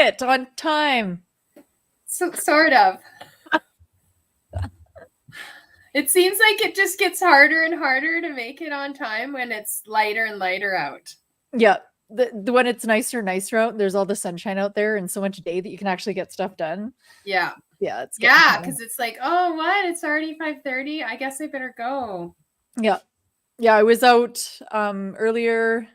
it on time. So, sort of. It seems like it just gets harder and harder to make it on time when it's lighter and lighter out. Yeah. The when it's nicer and nicer out, there's all the sunshine out there and so much day that you can actually get stuff done. Yeah. Yeah. Because it's like, oh, what? It's already 5:30. I guess I better go. Yeah. Yeah. I was out earlier.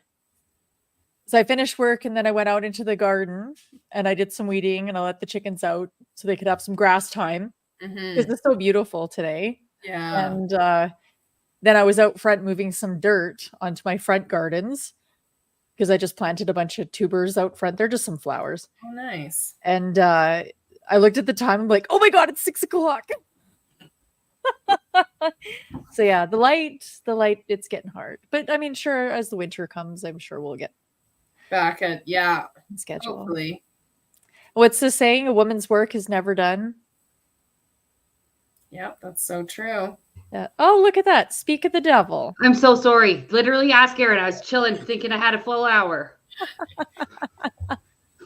So I finished work and then I went out into the garden and I did some weeding and I let the chickens out so they could have some grass time because it's so beautiful today. Yeah. And then I was out front moving some dirt onto my front gardens because I just planted a bunch of tubers out front. They're just some flowers. Oh, nice. And I looked at the time. I'm like, oh my God, it's 6 o'clock. So yeah, the light, it's getting hard. But I mean, sure, as the winter comes, I'm sure we'll get back at schedule. Hopefully. What's the saying? A woman's work is never done. Yep, that's so true. Oh, look at that. Speak of the devil. I'm so sorry. Literally ask Aaron. I was chilling thinking I had a full hour.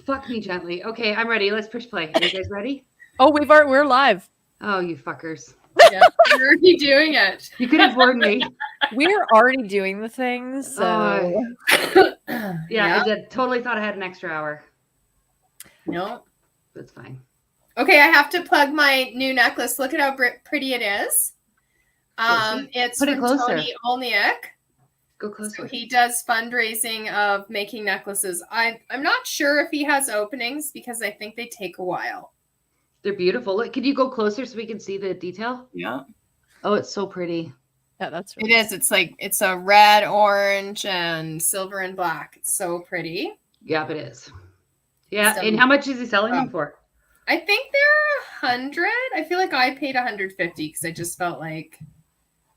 Fuck me gently. Okay, I'm ready. Let's push play. Are you guys ready? Oh, we're live. Oh, you fuckers. Yeah, we're already doing it. You could have warned me. We're already doing the things. So. Yeah, I did. Totally thought I had an extra hour. No. That's fine. Okay, I have to plug my new necklace. Look at how pretty it is. It's Put it from closer. Tony Olniak. Go closer. So he does fundraising of making necklaces. I'm not sure if he has openings because I think they take a while. They're beautiful. Look, could you go closer so we can see the detail? Yeah. Oh, it's so pretty. Yeah, that's really It is. It's a red, orange, and silver and black. It's so pretty. Yeah, it is. Yeah, and how much is he selling them for? I think they're 100. I feel like I paid 150 because I just felt like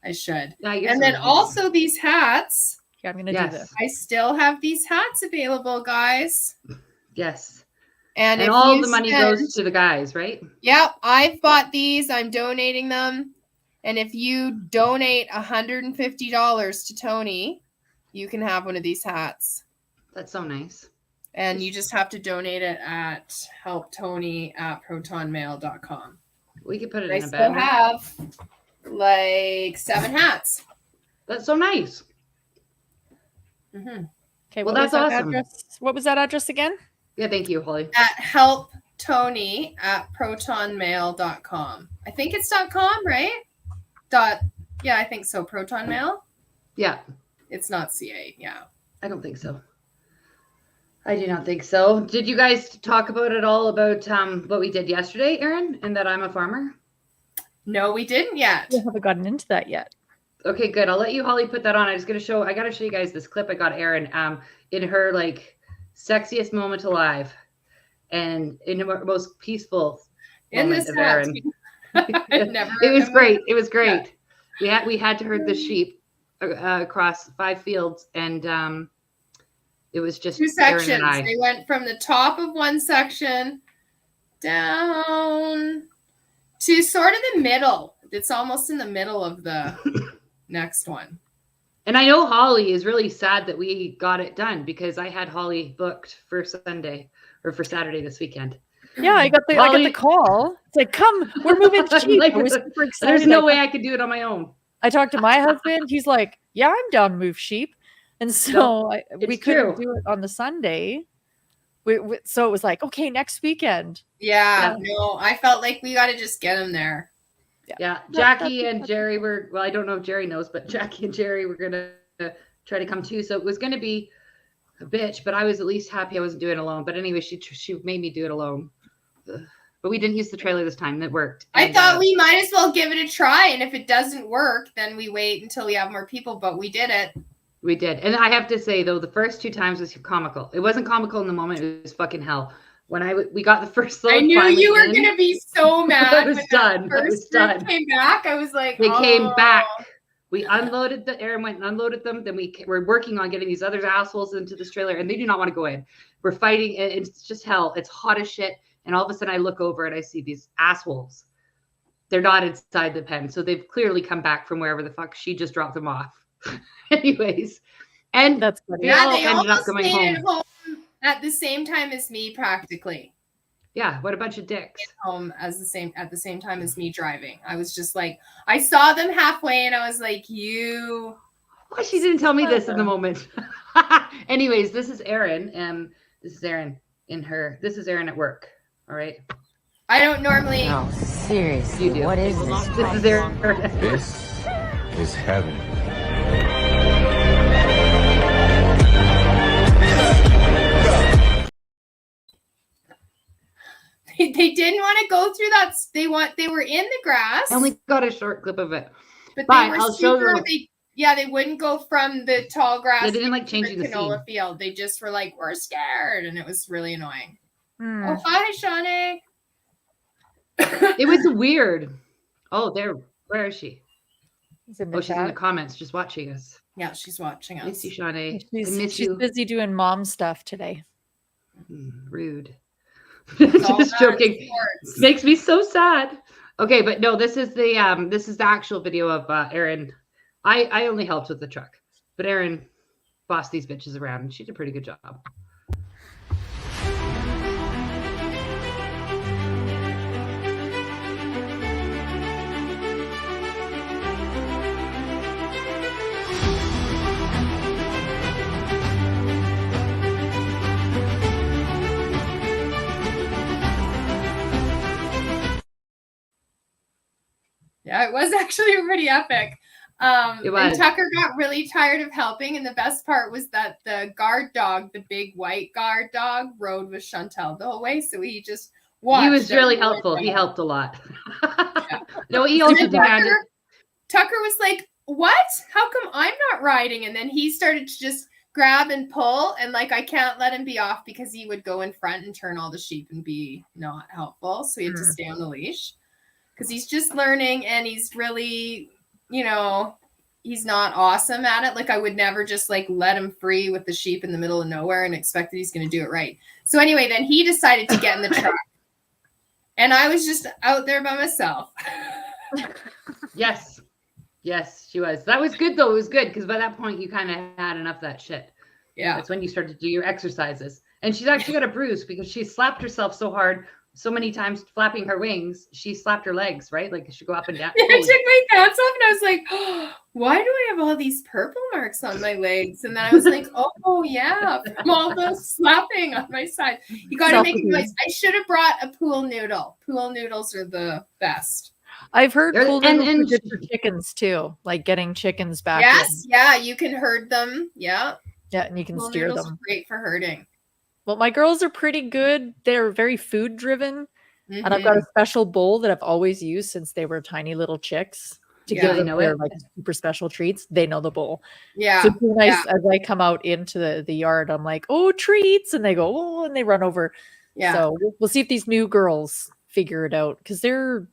I should. And then also these hats. Yeah, I'm gonna do this. I still have these hats available, guys. Yes. And all the money goes to the guys, right? Yep. I've bought these. I'm donating them. And if you donate $150 to Tony, you can have one of these hats. That's so nice. And you just have to donate it at helptony@protonmail.com. We could put it in a banner. I still have like 7 hats. That's so nice. Mm-hmm. Okay, well, that's awesome. What was that address again? Yeah, thank you, Holly. At helptony@protonmail.com. I think it's .com, right? Yeah, I think so. Proton Mail? Yeah. It's not CA, yeah. I don't think so. I do not think so. Did you guys talk about it all about what we did yesterday, Aaron, and that I'm a farmer? No, we didn't yet. We haven't gotten into that yet. Okay, good. I'll let you, Holly, put that on. I got to show you guys this clip I got Aaron in her like sexiest moment alive and in her most peaceful moment of Aaron. It was great. It was great. Yeah. We had to herd the sheep across 5 fields and it was just 2 sections. They went from the top of one section down to sort of the middle. It's almost in the middle of the next one. And I know Holly is really sad that we got it done because I had Holly booked for Sunday or for Saturday this weekend. Yeah, I got the call. It's like, come, we're moving sheep. Like, I was super excited. There's no way I could do it on my own. I talked to my husband. He's like, yeah, I'm down to move sheep. And so we couldn't do it on the Sunday. So it was like, okay, next weekend. Yeah, no, I felt like we got to just get them there. Yeah. Jackie and Jerry well, I don't know if Jerry knows, but Jackie and Jerry were going to try to come too. So it was going to be a bitch, but I was at least happy I wasn't doing it alone. But anyway, she made me do it alone. But we didn't use the trailer this time. That worked. I thought we might as well give it a try. And if it doesn't work, then we wait until we have more people. But we did it. We did. And I have to say, though, the first 2 times was comical. It wasn't comical in the moment. It was fucking hell. When we got the first load, I knew you were going to be so mad. I was done. Came back. I was like, they came back. We unloaded Aaron went and unloaded them. Then we're working on getting these other assholes into this trailer, and they do not want to go in. We're fighting, and it's just hell. It's hot as shit. And all of a sudden, I look over and I see these assholes. They're not inside the pen, so they've clearly come back from wherever the fuck she just dropped them off. Anyways, and that's funny. They all ended up coming home at the same time as me, practically. Yeah, what a bunch of dicks. Home at the same time as me driving. I was just like, I saw them halfway and I was like, you. Why she didn't tell me this in the moment. Anyways, this is Erin, and this is Erin this is Erin at work. All right. I don't normally. No, seriously, You do. what is this? This is Erin. This is heaven. They didn't want to go through that. They were in the grass. I only got a short clip of it. But Fine, they were I'll show super. them. They wouldn't go from the tall grass. They didn't like to changing the canola scene. field. They just were like, we're scared, and it was really annoying. Hmm. Oh, hi, Shawnee. It was weird. Oh, where is she? It's in the She's in the chat. comments just watching us. Yeah, she's watching Miss us. you, Shawnee. I She's miss you. busy doing mom stuff today. Rude. It's all Just about joking. sports. Makes me so sad. Okay, but no, this is the actual video of Erin. I only helped with the truck, but Erin bossed these bitches around, and she did a pretty good job. Yeah, it was actually pretty epic. It was. And Tucker got really tired of helping, and the best part was that the guard dog, the big white guard dog, rode with Chantel the whole way. So he just watched. He was really everyone helpful. go. He helped a lot. Yeah. No, he And also then demanded. Tucker was like, "What? How come I'm not riding?" And then he started to just grab and pull, and like I can't let him be off because he would go in front and turn all the sheep and be not helpful. So he had to stay on the leash because he's just learning, and he's really, he's not awesome at it. Like I would never just like let him free with the sheep in the middle of nowhere and expect that he's going to do it right. So anyway, then he decided to get in the truck, and I was just out there by myself. Yes, she was. That was good though. It was good because by that point you kind of had enough of that shit. Yeah. That's when you started to do your exercises. And she's actually got a bruise because she slapped herself so hard so many times flapping her wings. She slapped her legs, right? Like she go up and down. I took my pants off and I was like, oh, why do I have all these purple marks on my legs? And then I was like, oh yeah, from all the slapping on my side. You got to make it nice. I should have brought a pool noodle. Pool noodles are the best. I've heard There's- pool and- noodles and- are good for chickens too, like getting chickens back Yes, in. yeah, you can herd them. Yeah, Yeah, and you can pool steer noodles them. are great for herding. Well, my girls are pretty good. They're very food driven. And I've Mhm. got a special bowl that I've always used since they were tiny little chicks to Yeah, give they them know their it. like super special treats. They know the bowl. Yeah, So it's really nice yeah. as I come out into the yard. I'm like, oh, treats. And they go, oh, and they run over. yeah. So we'll see if these new girls figure it out because they're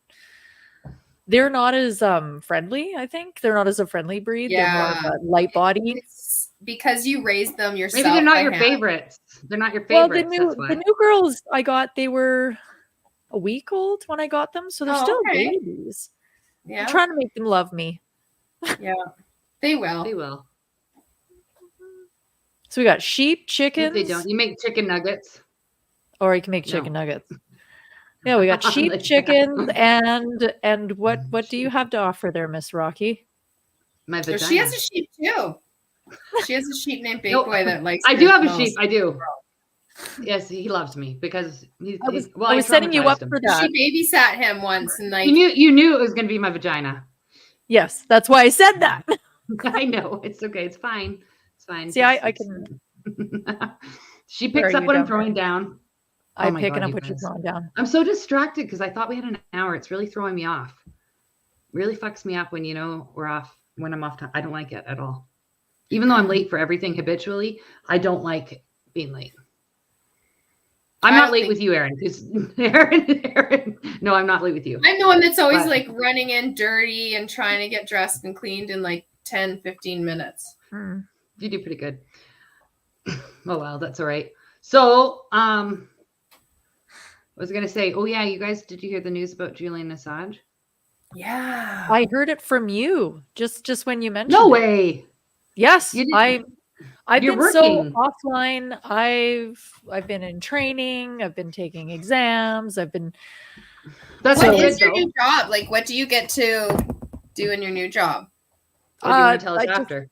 not as friendly. I think they're not as a friendly breed. They're more Yeah. of a light body. It's because you raised them yourself. Maybe they're not by your hand. favorites. They're not your Well, favorites. That's why. the new girls I got, they were a week old when I got them, so they're Oh, still okay. babies. Yeah, I'm trying to make them love me. yeah. They will. They will. So we got sheep, If chickens, they don't, you make chicken nuggets. or you can make No. chicken nuggets. Yeah, we got sheep, Yeah. chickens, and what do you have to offer there, Miss Rocky? My So vagina. she has a sheep too. She has a sheep named Big No, Boy that likes. I her do have a the most. sheep. I do. Yes, he loves me because he's. I was, well, I was setting you up traumatized him. for that. She babysat him once, and like You knew it was going to be my vagina. Yes, that's why I said that. I know. It's okay. It's fine. It's fine. See, I can. She Where picks are up you what I'm down throwing down. Oh I'm my picking God, up you what you're guys. throwing down. I'm so distracted because I thought we had an hour. It's really throwing me off. Really fucks me up when we're off. When I'm off time, I don't like it at all. Even though I'm late for everything habitually, I don't like being late. I'm I not don't late think- with you, Erin. Because Erin. No, I'm not late with you. I'm the one that's always But- like running in dirty and trying to get dressed and cleaned in like 10, 15 minutes. Hmm. You do pretty good. Oh well, that's all right. So, I was gonna say, oh yeah, you guys, did you hear the news about Julian Assange? Yeah. I heard it from you just when you mentioned No it. way. Yes, You didn't- I've You're been so working. offline. I've been in training. I've been taking exams. I've been. That's What good, is your though. new job? Like, what do you get to do in your new job? Or do you want to tell us I just- after?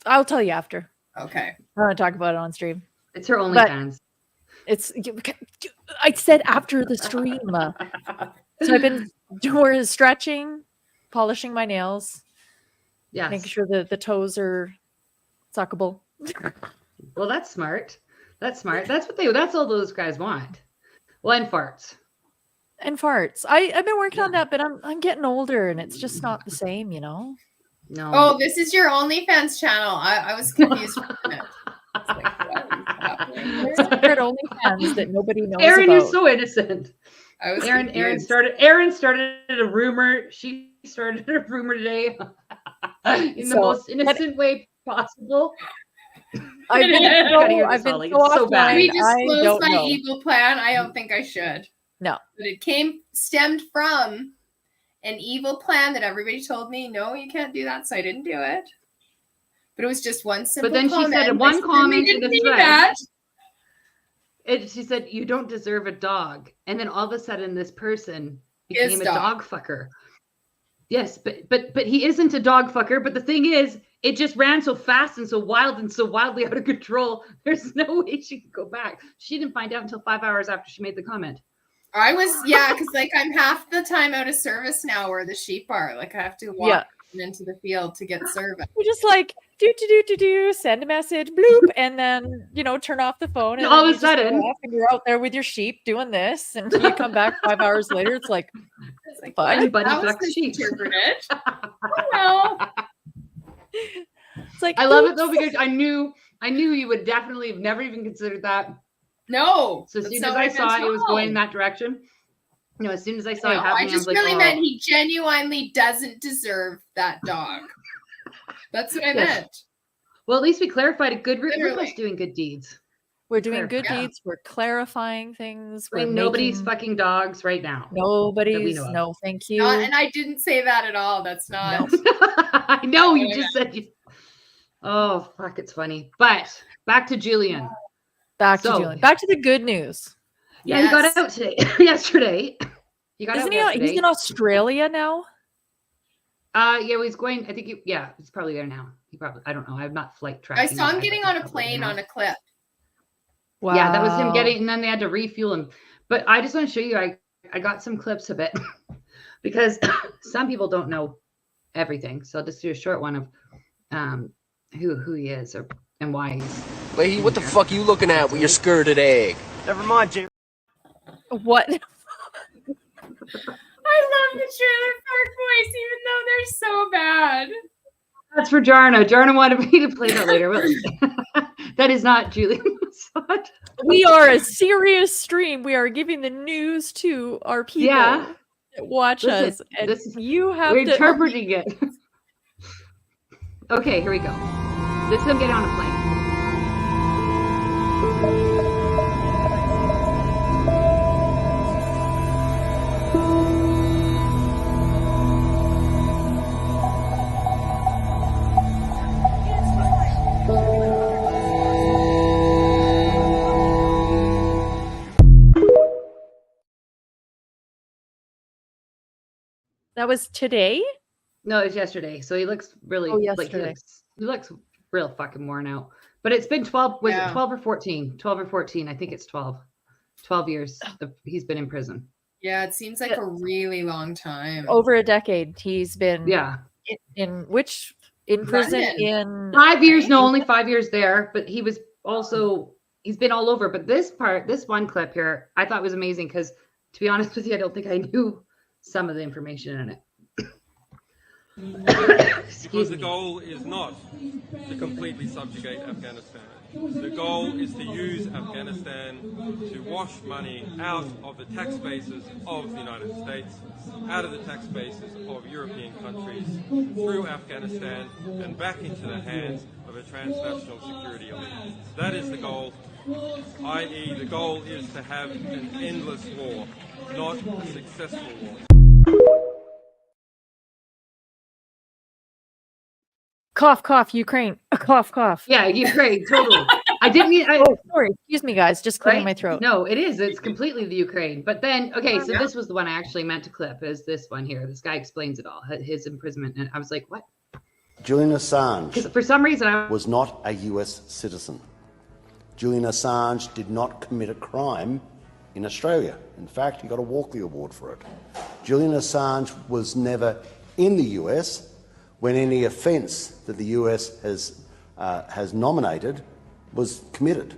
I'll tell you after. Okay. I want to talk about it on stream. It's her But- OnlyFans. It's. I said after the stream. So I've been doing stretching, polishing my nails, Yes. making sure that the toes are suckable. Well, that's smart. That's smart. That's all those guys want. Well, and farts. And farts. I've been working on that, but I'm getting older and it's just not the same, you know? No. Oh, this is your OnlyFans channel. I was confused for a minute. It's like, what is happening? Secret OnlyFans that nobody knows Aaron, about. you're so innocent. I was Aaron confused. started a rumor. She started a rumor today in the So, most innocent way possible. I've been Gotta hear so, I've this, been Holly. so It's so bad. offline, We I disclosed don't my know. evil plan. I don't think I should. No. But it stemmed from an evil plan that everybody told me, no, you can't do that. So I didn't do it. But it was just one simple But then she comment. said in I one certainly comment in didn't the mean thread, that. she said, "You don't deserve a dog." And then all of a sudden, this person Is became a dog. dog fucker. Yes, but he isn't a dog fucker. But the thing is, it just ran so fast and so wild and so wildly out of control. There's no way she could go back. She didn't find out until 5 hours after she made the comment. I was, because like I'm half the time out of service now where the sheep are. Like I have to walk Yeah. into the field to get service. We're just like do, send a message, bloop, and then turn off the phone. And All then of a you just go sudden- off and you're out there with your sheep doing this, and you come back 5 hours later. It's like, It's like, Fun. what? Buddy That was fucks sheep. misinterpreted. Oh, no. it's like I love it oops. though because I knew you would definitely have never even considered that. No. So as that's soon not as what I meant saw at it was all. going in that direction. As soon as I saw it No, happening, I just was like, really oh. meant he genuinely doesn't deserve that dog. That's what I Yes. meant. Well, at least we clarified it. Good. We're Literally. just doing good deeds. We're doing good Yeah. deeds. We're clarifying things. I mean, We're nobody's making fucking dogs right now. nobody's. of. No, thank you. And I didn't say that at all. That's not. I know you Yeah. just said you. Oh fuck, it's funny. But back to Julian. Back to So- Julian. Back to the good news. Yeah, he got Yes. out today. Yesterday. He got Isn't out he? yesterday. He's in Australia now. Yeah, well, he's going. I think. He's probably there now. He probably. I don't know. I'm not flight tracking. I saw him that, getting but on he's a probably there plane now. on a clip. Wow. Yeah, that was him getting, and then they had to refuel him. But I just want to show you. I got some clips of it because some people don't know everything. So I'll just do a short one of who he is and why he's. Lady, what the fuck you looking at with your skirted egg? Never mind, Jay. What? I love the trailer park voice, even though they're so bad. That's for Jarna. Jarna wanted me to play that later. That is not Julian. We are a serious stream. We are giving the news to our people Yeah. that watch Listen, us. And this is- you have We're to interpreting it. Okay, here we go. This is him getting on a plane. That was today? No, it was yesterday. So he looks really Oh, like yesterday. he looks real fucking worn out. But it's been 12, was Yeah. it 12 or 14? 12 or 14. I think it's 12. 12 years he's been in prison. Yeah, it seems like a really long time. Over a decade. He's been Yeah. in prison London. in 5 years, no, only 5 years there, but he was also he's been all over. But this one clip here, I thought was amazing because to be honest with you, I don't think I knew some of the information in it. Because the goal is not to completely subjugate Afghanistan. The goal is to use Afghanistan to wash money out of the tax bases of the United States, out of the tax bases of European countries, through Afghanistan and back into the hands of a transnational security elite. That is the goal, i.e. the goal is to have an endless war, not a successful war. Cough, cough, Ukraine. Cough, cough. Yeah, Ukraine, totally. I didn't mean. Oh, sorry. Excuse me, guys. Just clearing my throat. No, it is. It's completely the Ukraine. But then, okay, so Yeah. this was the one I actually meant to clip. Is this one here? This guy explains it all. His imprisonment, and I was like, what? Julian Assange Because for some reason, I was not a US citizen. Julian Assange did not commit a crime in Australia. In fact, he got a Walkley Award for it. Julian Assange was never in the US when any offence that the US has nominated was committed.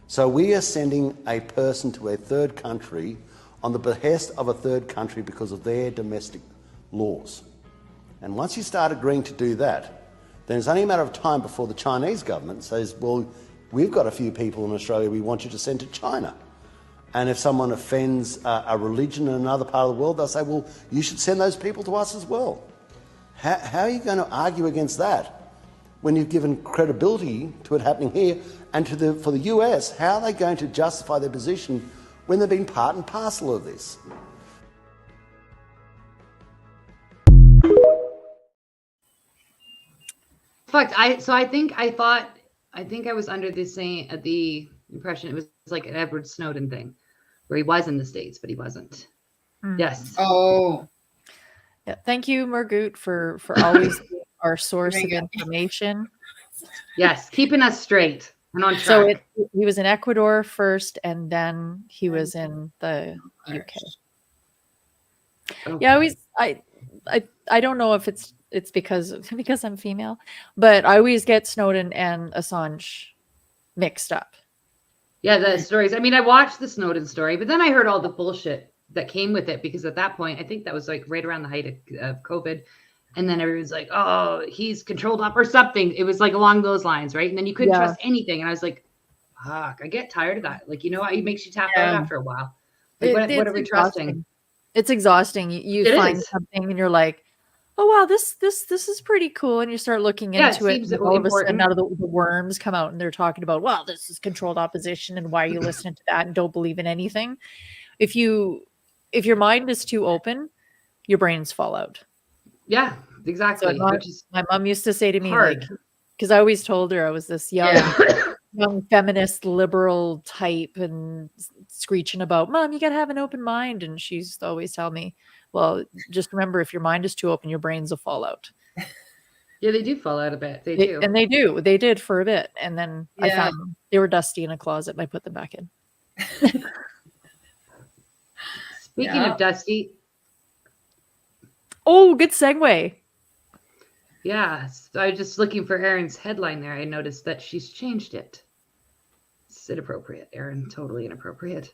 So we are sending a person to a third country on the behest of a third country because of their domestic laws. And once you start agreeing to do that, then it's only a matter of time before the Chinese government says, well, we've got a few people in Australia we want you to send to China. And if someone offends a religion in another part of the world, they'll say, well, you should send those people to us as well. How are you going to argue against that when you've given credibility to it happening here? And for the US, how are they going to justify their position when they've been part and parcel of this? fucked. I think I was under the impression it was like an Edward Snowden thing, where he was in the States, but he wasn't. Yes. Oh. Yeah. Thank you, Margoot, for always being our source of information. Yes, keeping us straight and on track. So he was in Ecuador first, and then he was in the UK. Oh. Yeah, I don't know if it's because I'm female, but I always get Snowden and Assange mixed up. Yeah, the stories. I mean, I watched the Snowden story, but then I heard all the bullshit that came with it, because at that point, I think that was like right around the height of COVID. And then everyone's like, oh, he's controlled up or something. It was like along those lines, right? And then you couldn't trust anything. And I was like, fuck, I get tired of that. Like, it makes you tap out after a while. Like, what are we trusting? It's exhausting. You find something and you're like, oh wow, this is pretty cool, and you start looking into it, and all of a sudden out of the worms come out and they're talking about, well, this is controlled opposition, and why are you listening to that and don't believe in anything? If your mind is too open, your brains fall out. Yeah, exactly. So my mom used to say to me, like, because I always told her I was this young feminist liberal type and screeching about, Mom, you gotta have an open mind, and she used to always tell me, well, just remember, if your mind is too open, your brains will fall out. Yeah, they do fall out a bit. They do. And they do. They did for a bit. And then I found them. They were dusty in a closet, and I put them back in. Speaking of dusty. Oh, good segue. Yeah. So I was just looking for Erin's headline there. I noticed that she's changed it. It's inappropriate, Erin. Totally inappropriate.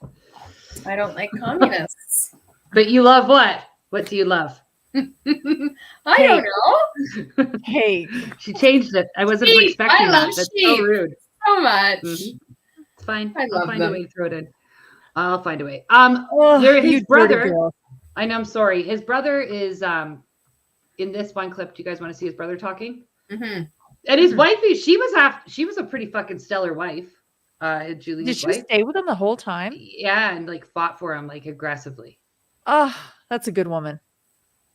I don't like communists. But you love what? What do you love? I don't know. Hey. She changed it. I wasn't expecting that. That's so rude. So much. Mm-hmm. It's fine. I'll find a way to throw it in. I'll find a way. His brother. I know, I'm sorry. His brother is in this one clip. Do you guys want to see his brother talking? Mm-hmm. And his wife, she was a pretty fucking stellar wife. Julie's Did she wife. stay with him the whole time? Yeah, and like fought for him like aggressively. Oh, that's a good woman.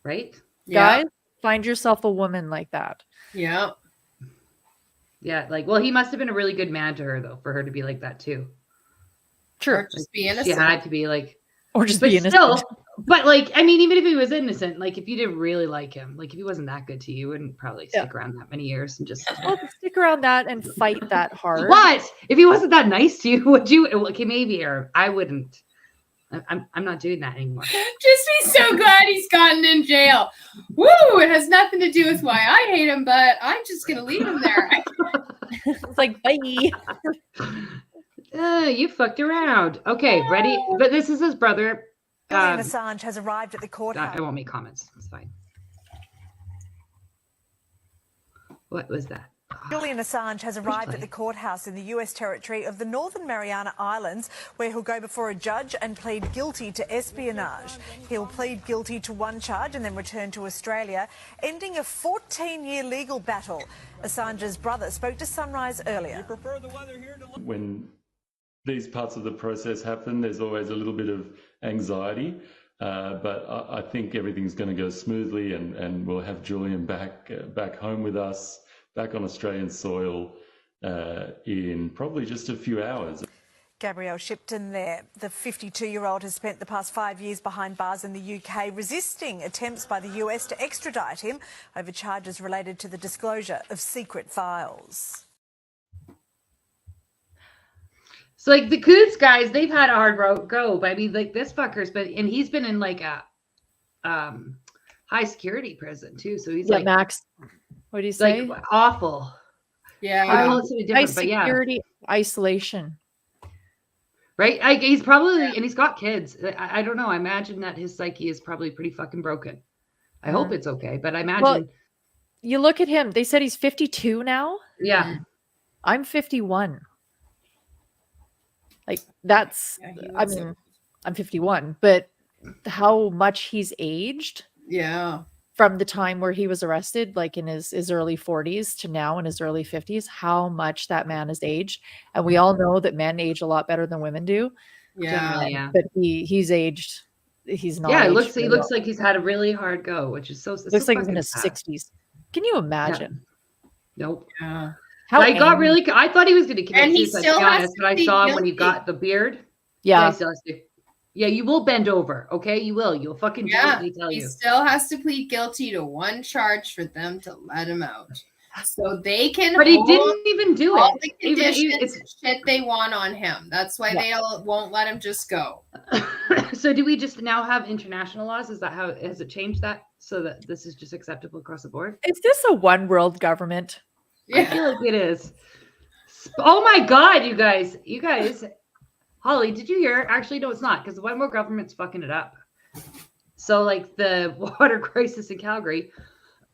Right? Guys, find yourself a woman like that. Yeah. Yeah, like, well, he must have been a really good man to her, though, for her to be like that, too. True. Or just be innocent. She had to be like... Or just be innocent. But, like, I mean, even if he was innocent, like, if you didn't really like him, like, if he wasn't that good to you, you wouldn't probably stick around that many years and just... Well, stick around that and fight that hard. What? If he wasn't that nice to you, would you... Okay, maybe, or I wouldn't. I'm not doing that anymore. Just be so glad he's gotten in jail. Woo! It has nothing to do with why I hate him, but I'm just gonna leave him there. It's like, bye. You fucked around. Okay, ready? But this is his brother. Julian Assange has arrived at the courthouse. I won't make comments. It's fine. What was that? Julian Assange has arrived at the courthouse in the US territory of the Northern Mariana Islands, where he'll go before a judge and plead guilty to espionage. He'll plead guilty to one charge and then return to Australia, ending a 14-year legal battle. Assange's brother spoke to Sunrise earlier. When these parts of the process happen, there's always a little bit of anxiety, but I think everything's going to go smoothly, and we'll have Julian back home with us. back on Australian soil in probably just a few hours. Gabrielle Shipton there. The 52-year-old has spent the past 5 years behind bars in the UK resisting attempts by the US to extradite him over charges related to the disclosure of secret files. So like the Coots guys, they've had a hard road go, but I mean like this fucker's been, and he's been in like a high security prison too. So he's like Max. What do you say? like awful. Yeah. I call it something High different, but yeah. security isolation. Right? He's probably, and he's got kids. I don't know. I imagine that his psyche is probably pretty fucking broken. I hope it's okay, but I imagine. Well, you look at him. They said he's 52 now. Yeah. I'm 51. Like that's, I mean, I'm 51, but how much he's aged. Yeah. From the time where he was arrested, like in his early 40s to now in his early 50s, how much that man has aged. And we all know that men age a lot better than women do. Yeah. Yeah. But he's aged. He's not. Yeah, he looks like he's had a really hard go, which is so. Looks like he's in his 60s. Can you imagine? Yeah. Nope. Yeah. I thought he was going to commit suicide, to be has honest, to but I plead saw him when guilty. he got the beard. Yeah. he still has to. Yeah, you will bend over, okay? You will. You'll fucking do what they tell he you. still has to plead guilty to one charge for them to let him out. So they can. But he didn't even do all it. the conditions and shit they want on him. That's why they won't let him just go. So do we just now have international laws? Is that how has it changed that so that this is just acceptable across the board? Is this a one world government? I feel like it is. Oh my God, you guys. Holly, did you hear? Actually, no, it's not, because the one world government's fucking it up. So like the water crisis in Calgary,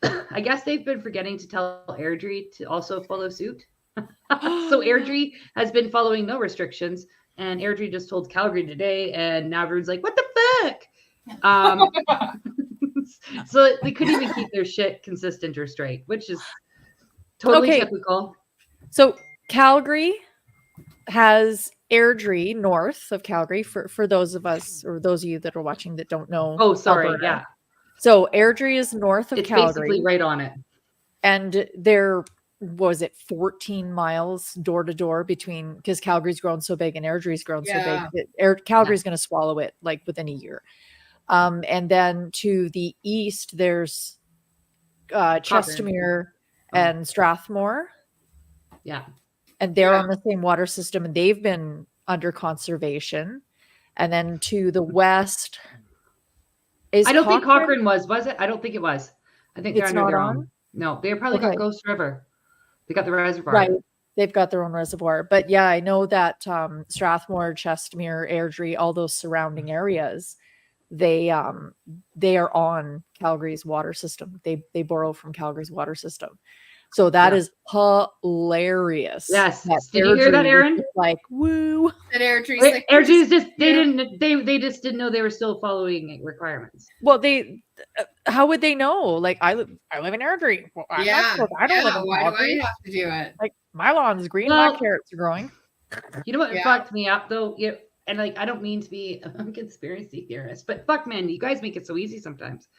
I guess they've been forgetting to tell Airdrie to also follow suit. So Airdrie has been following no restrictions, and Airdrie just told Calgary today, and now everyone's like, what the fuck? So they couldn't even keep their shit consistent or straight, which is totally typical. So Calgary has Airdrie north of Calgary for those of us or those of you that are watching that don't know. Oh, sorry. Alberta. Yeah. So Airdrie is north of Calgary. It's basically right on it. And there was it 14 miles door to door between, because Calgary's grown so big and Airdrie's grown so big that Calgary's going to swallow it like within a year. And then to the east, there's Chestermere and Strathmore. Yeah. And they're on the same water system, and they've been under conservation. And then to the west is I don't think Cochrane was it? I don't think it was. I think they're under their own. No, they probably got Ghost River. They got the reservoir. Right. They've got their own reservoir. But yeah, I know that Strathmore, Chestermere, Airdrie, all those surrounding areas, they are on Calgary's water system. They borrow from Calgary's water system. So that is hilarious. Yes. Did you hear that, Aaron? Like, woo. That Airdrie's Airdrie's just they just didn't know they were still following requirements. Well, how would they know? Like I live in Airdrie. Well, I don't live in why do I have to do it? Like my lawn's green, my carrots are growing. You know what fucked me up though? And like I don't mean to be a conspiracy theorist, but fuck man, you guys make it so easy sometimes.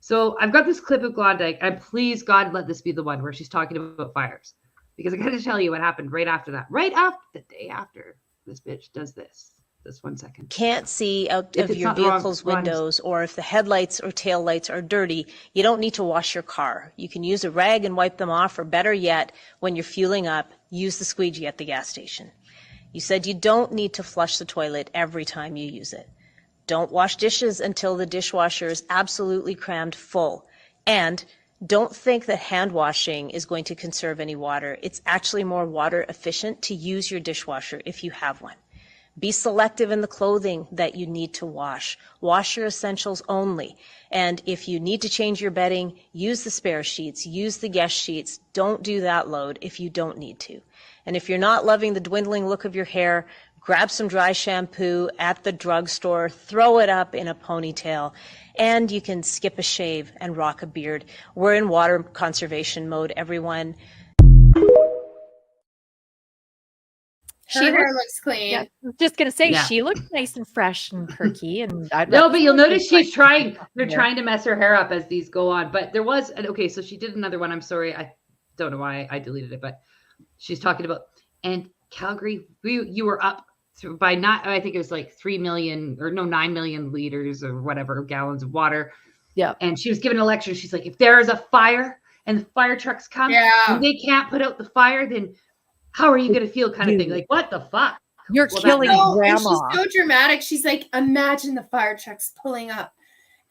So I've got this clip of Klondike, and please God, let this be the one where she's talking about fires, because I got to tell you what happened right after that. Right after the day after this bitch does this. This 1 second. Can't see out of your vehicle's windows, or if the headlights or tail lights are dirty, you don't need to wash your car. You can use a rag and wipe them off, or better yet, when you're fueling up, use the squeegee at the gas station. You said you don't need to flush the toilet every time you use it. Don't wash dishes until the dishwasher is absolutely crammed full. And don't think that hand washing is going to conserve any water. It's actually more water efficient to use your dishwasher if you have one. Be selective in the clothing that you need to wash. Wash your essentials only. And if you need to change your bedding, use the spare sheets, use the guest sheets. Don't do that load if you don't need to. And if you're not loving the dwindling look of your hair, grab some dry shampoo at the drugstore, throw it up in a ponytail, and you can skip a shave and rock a beard. We're in water conservation mode, everyone. Her hair looks clean. Yeah, I was just gonna say she looks nice and fresh and perky. And no, but you'll notice she's trying. They're trying to mess her hair up as these go on. But there was so she did another one. I'm sorry, don't know why I deleted it, but she's talking about, and Calgary, you were up by not, I think it was like 9 million liters or whatever gallons of water. Yeah. And she was giving a lecture. She's like, if there is a fire and the fire trucks come and they can't put out the fire, then how are you going to feel, kind of thing? Like, what the fuck? You're killing grandma. She's so dramatic. She's like, imagine the fire trucks pulling up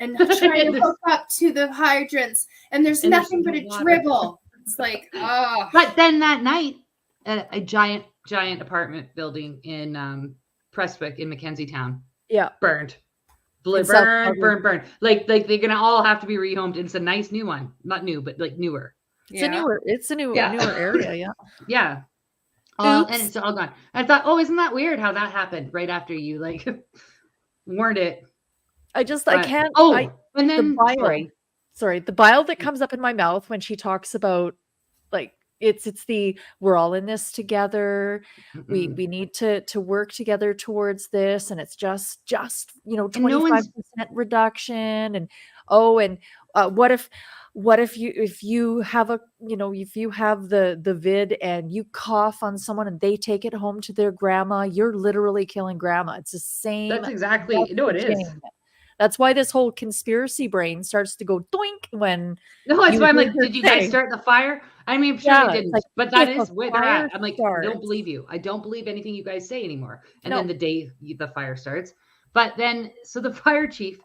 and trying to hook up to the hydrants, and there's nothing but a dribble. It's like, oh. But then that night, a giant apartment building in Prestwick in Mackenzie Town, burned. Burn. Like they're gonna all have to be rehomed. It's a nice new one, not new, but like newer. It's a newer area. Yeah. And it's all gone. I thought, oh, isn't that weird how that happened right after you like warned it? I can't. And then the bile that comes up in my mouth when she talks about like it's the we're all in this together. We need to work together towards this, and it's just 25% reduction. And what if you have the vid and you cough on someone and they take it home to their grandma, you're literally killing grandma. It's the same. That's exactly it is. That's why this whole conspiracy brain starts to go doink when. No, that's why I'm like, did you guys start the fire? I mean, I'm sure they didn't, but that is where they're at. I'm like, I don't believe you. I don't believe anything you guys say anymore. And then the day the fire starts, but then so the fire chief,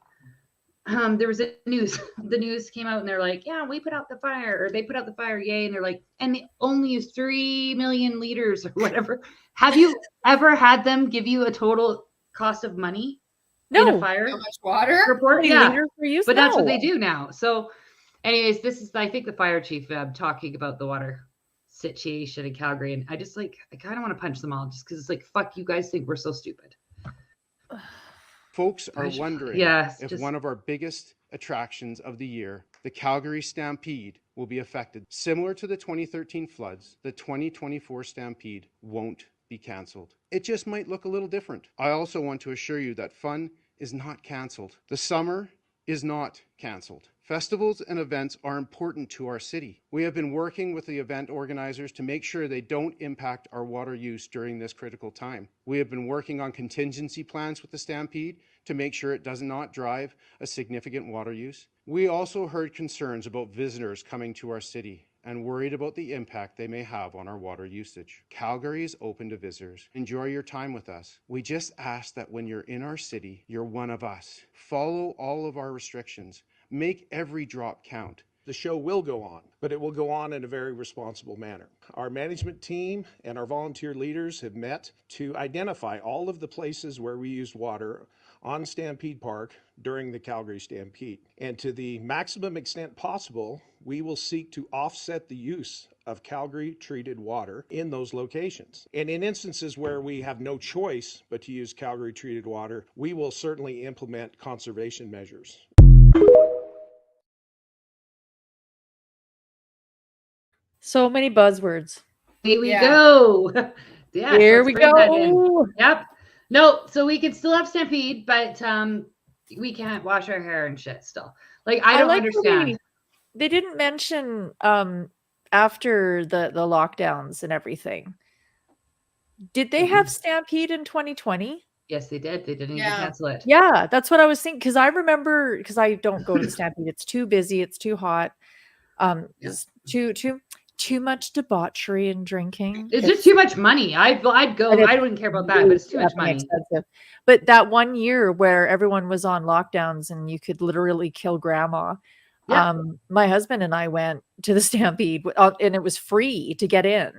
there was the news came out and they're like, yeah, we put out the fire, or they put out the fire, yay, and they're like, and they only use 3 million liters or whatever. Have you ever had them give you a total cost of money? No. In a fire? How much water? Report? Yeah. But that's what they do now. So anyways, this is, I think, the fire chief talking about the water situation in Calgary. And I just I kind of want to punch them all just because it's like, fuck, you guys think we're so stupid. Folks are wondering if one of our biggest attractions of the year, the Calgary Stampede, will be affected. Similar to the 2013 floods, the 2024 Stampede won't be canceled. It just might look a little different. I also want to assure you that fun is not canceled. The summer is not canceled. Festivals and events are important to our city. We have been working with the event organizers to make sure they don't impact our water use during this critical time. We have been working on contingency plans with the Stampede to make sure it does not drive a significant water use. We also heard concerns about visitors coming to our city and worried about the impact they may have on our water usage. Calgary is open to visitors. Enjoy your time with us. We just ask that when you're in our city, you're one of us. Follow all of our restrictions. Make every drop count. The show will go on, but it will go on in a very responsible manner. Our management team and our volunteer leaders have met to identify all of the places where we used water on Stampede Park during the Calgary Stampede. And to the maximum extent possible, we will seek to offset the use of Calgary treated water in those locations. And in instances where we have no choice but to use Calgary treated water, we will certainly implement conservation measures. So many buzzwords. Here we go. Yeah, here we go. Yep. No, so we could still have Stampede, but we can't wash our hair and shit still. Like, I don't understand. They didn't mention after the lockdowns and everything. Did they have Stampede in 2020? Yes, they did. They didn't even cancel it. Yeah, that's what I was thinking. Because I remember, because I don't go to the Stampede. It's too busy. It's too hot. It's too much debauchery and drinking. It's just too much money. I'd go. I wouldn't care about that, but it's too much money. Expensive. But that one year where everyone was on lockdowns and you could literally kill grandma. Yeah. My husband and I went to the Stampede and it was free to get in.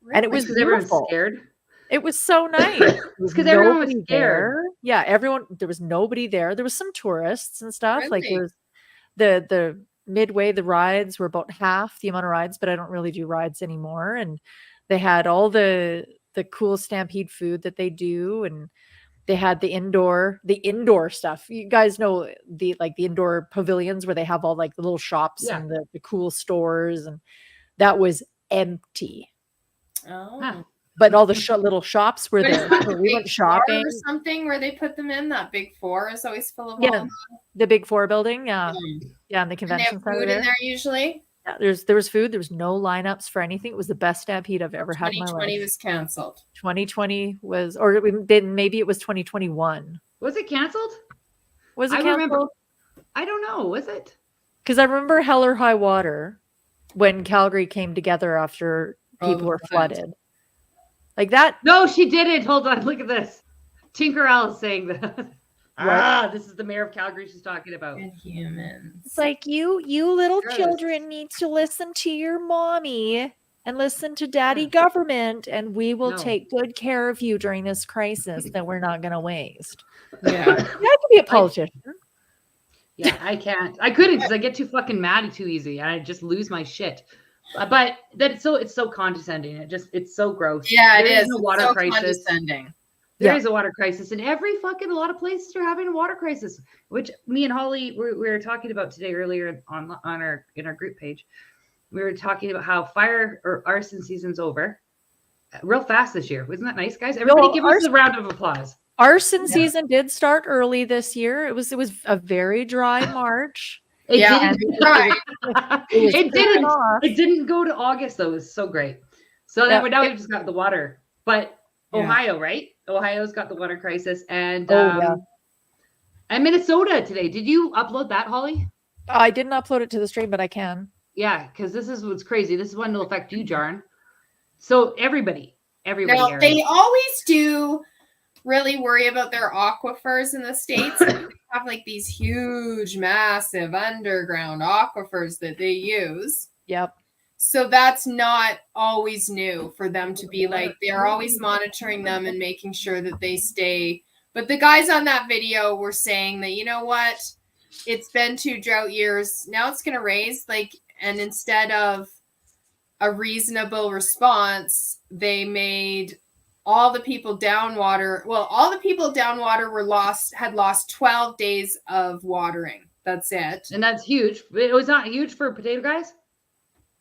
Really? And it was beautiful. Scared. It was so nice. It's because everyone was scared. There. Yeah, there was nobody there. There was some tourists and stuff. Really? Like there's the midway, the rides were about half the amount of rides, but I don't really do rides anymore. And they had all the cool Stampede food that they do, and they had the indoor stuff. You guys know the indoor pavilions where they have all like the little shops and the cool stores, and that was empty. Oh. Huh. But all the little shops were there. So we went shopping or something where they put them in. That Big Four is always full of all the Big Four building. Yeah, and the convention center. They have food in there usually. Yeah, there was food. There was no lineups for anything. It was the best stampede I've ever had in my life. 2020 was canceled. 2020 was, or maybe it was 2021. Was it canceled? Was it I canceled? remember. I don't know. Was it? Because I remember Hell or High Water when Calgary came together after people were flooded. Like that. No, she didn't. Hold on. Look at this. Tinkerell is saying that. This is the mayor of Calgary she's talking about. Good humans. It's like you little children need to listen to your mommy and listen to daddy government, and we will take good care of you during this crisis that we're not going to waste. Yeah. I could be a politician. Yeah, I can't. I couldn't because I get too fucking mad too easy and I just lose my shit. But it's so condescending. It's so gross. Yeah, there it is. No water so crisis. Condescending. There is a water crisis in every fucking, a lot of places are having a water crisis, which me and Holly we were talking about today earlier in our group page. We were talking about how fire or arson season's over real fast this year. Wasn't that nice, guys? Everybody give us a round of applause. Arson season did start early this year. It was a very dry March. It didn't go to August though. It was so great. So now we've just got the water. But Ohio, right? Ohio's got the water crisis, and and Minnesota today. Did you upload that, Holly? I didn't upload it to the stream, but I can. Yeah, because this is what's crazy. This is one that'll affect you, Jarn. So everybody. Now, they always do really worry about their aquifers in the States. They have like these huge, massive underground aquifers that they use. Yep. So that's not always new for them to be like, they're always monitoring them and making sure that they stay. But the guys on that video were saying that, you know what, it's been 2 drought years. Now it's going to raise, and instead of a reasonable response, they made all the people down water. Well, all the people down water had lost 12 days of watering. That's it. And that's huge. It was not huge for potato guys.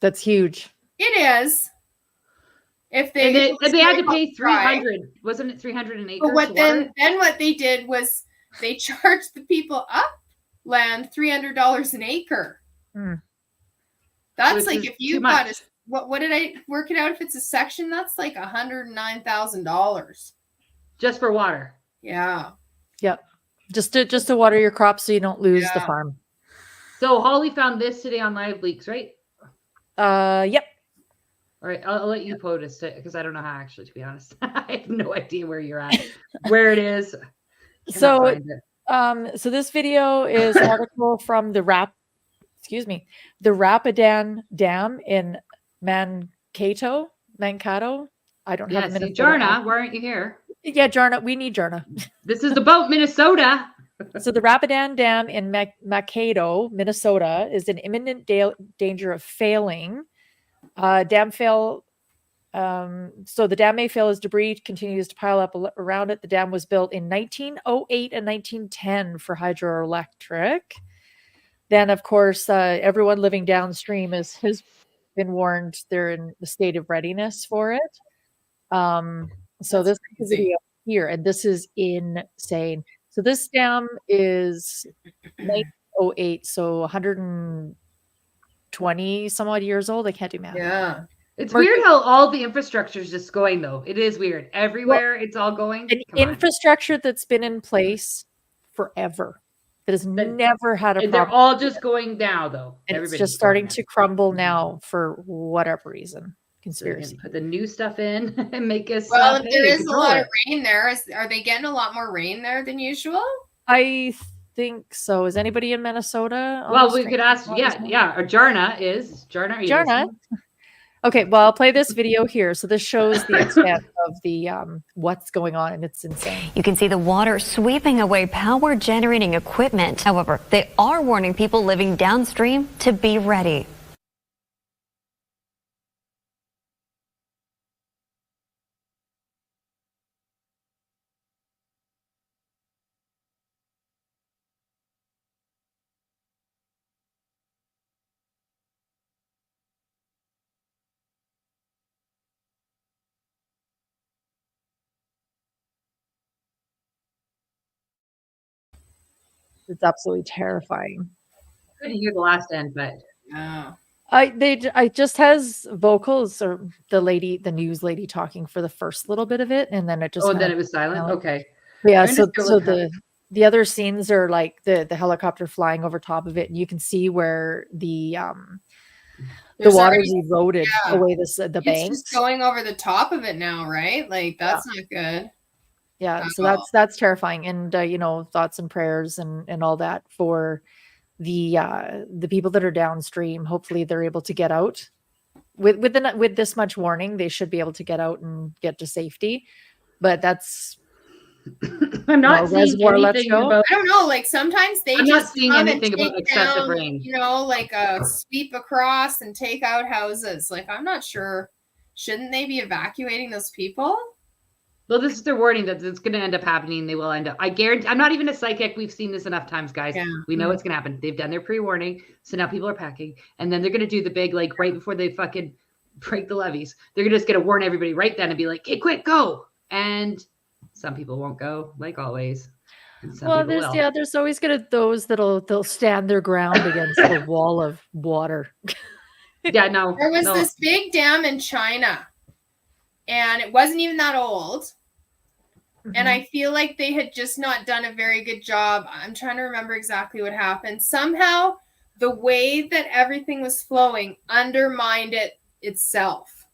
That's huge. It is. If they had to pay 300, wasn't it 300 an acre? But then what they did was they charged the people upland $300 an acre. That's like if you got what did I work it out? If it's a section, that's like $109,000 just for water. Yeah. Yep. Just to water your crops so you don't lose the farm. So Holly found this today on Live Leaks, right? Yep. All right, I'll let you POTUS it because I don't know how, actually, to be honest. I have no idea where you're at, where it is. So this video is an article from the Rapidan Dam in Mankato. I don't have Minnesota. Jarna, why aren't you here? Yeah, Jarna, we need Jarna. This is about Minnesota. So the Rapidan Dam in Mankato, Minnesota, is in imminent danger of failing. So the dam may fail as debris continues to pile up around it. The dam was built in 1908 and 1910 for hydroelectric. Then, of course, everyone living downstream has been warned they're in the state of readiness for it. So this is the video here, and this is insane. So this dam is 1908, so 120 some odd years old. I can't do math. Yeah. It's weird how all the infrastructure is just going, though. It is weird. Everywhere it's all going. Infrastructure that's been in place forever. That has never had a problem. They're all just going now, though. And it's just starting to crumble now for whatever reason. Conspiracy. Put the new stuff in and make us. Well, if there is a lot of rain there, are they getting a lot more rain there than usual? I think so. Is anybody in Minnesota? Well, we could ask. Yeah. Or Jarna is. Jarna. Okay, well, I'll play this video here. So this shows the extent of the what's going on, and it's insane. You can see the water sweeping away power generating equipment. However, they are warning people living downstream to be ready. It's absolutely terrifying. Couldn't hear the last end, but I just has vocals or the news lady talking for the first little bit of it, and then it just Oh, went then it was silent. Okay. Yeah, I'm so just gonna look the other scenes are like the helicopter flying over top of it, and you can see where the There's water's already- eroded yeah. away the It's banks. just going over the top of it now, right? Like that's not good. Yeah, so all. that's terrifying, and you know, thoughts and prayers and all that for the people that are downstream. Hopefully, they're able to get out with this much warning. They should be able to get out and get to safety, but that's I'm not seeing reservoir, let's anything go. about. I don't know. Like sometimes they I'm just not seeing come anything and about take excessive down, rain. you know, like a sweep across and take out houses. Like I'm not sure. Shouldn't they be evacuating those people? Well, this is their warning that it's going to end up happening. They will end up. I guarantee. I'm not even a psychic. We've seen this enough times, guys. Yeah. We know it's going to happen. They've done their pre-warning, so now people are packing, and then they're going to do the big, like right before they fucking break the levees. They're just going to warn everybody right then and be like, "Hey, quick, go!" And some people won't go, like always. And some people will. There's always those they'll stand their ground against the wall of water. Yeah, no. There was this big dam in China, and it wasn't even that old. And I feel like they had just not done a very good job. I'm trying to remember exactly what happened. Somehow, the way that everything was flowing undermined it itself.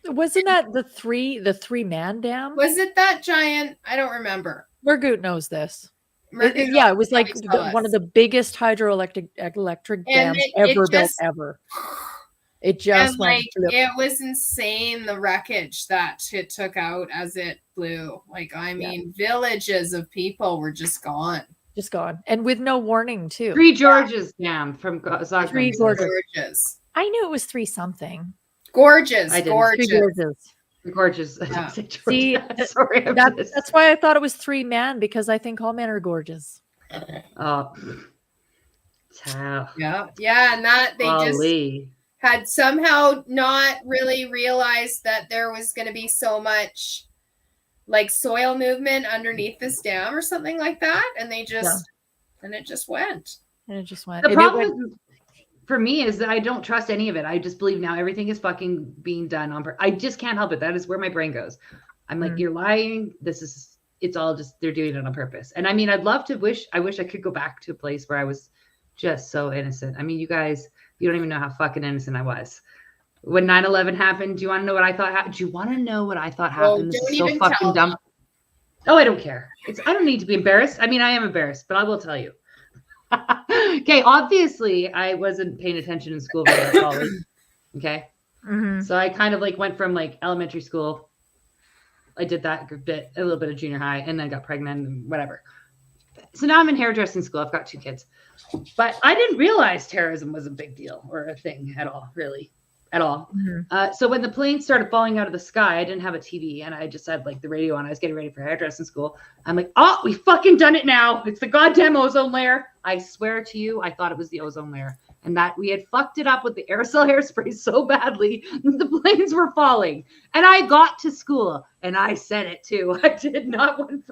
Wasn't that the three-man dam? Was it that giant? I don't remember. Margoot knows this. Margoot Yeah, it was like always tell one us. of the biggest hydroelectric dams it ever built just- ever. It just And went like flip. it was insane the wreckage that it took out as it blew. Like I mean, villages of people were just gone. Just gone, and with no warning too. Three Georges dam from Zagreb. Three Gorgeous. I knew it was three something. Gorgeous. I didn't. Gorgeous. Three gorgeous. Gorgeous. Yeah. See, sorry. that's why I thought it was three man, because I think all men are gorgeous. Oh. Yeah. Yeah. And that they just had somehow not really realized that there was going to be so much like soil movement underneath this dam or something like that. And they just, and it just went. And it just went. The problem for me is that I don't trust any of it. I just believe now everything is fucking being done on purpose. I just can't help it. That is where my brain goes. I'm like, you're lying. It's all just, they're doing it on purpose. And I mean, I wish I could go back to a place where I was just so innocent. I mean, you guys, you don't even know how fucking innocent I was. When 9/11 happened, do you want to know what I thought? Do you want to know what I thought happened? This is so fucking dumb. Oh, I don't care. I don't need to be embarrassed. I mean, I am embarrassed, but I will tell you. Okay, obviously, I wasn't paying attention in school very well. Okay, so I kind of like went from like elementary school. I did that a little bit of junior high, and then got pregnant and whatever. So now I'm in hairdressing school. I've got 2 kids. But I didn't realize terrorism was a big deal or a thing at all, really, at all. So when the planes started falling out of the sky, I didn't have a TV, and I just had like the radio on. I was getting ready for hairdressing school. I'm like, oh, we fucking done it now. It's the goddamn ozone layer. I swear to you, I thought it was the ozone layer, and that we had fucked it up with the aerosol hairspray so badly that the planes were falling. And I got to school, and I said it too. I did not want.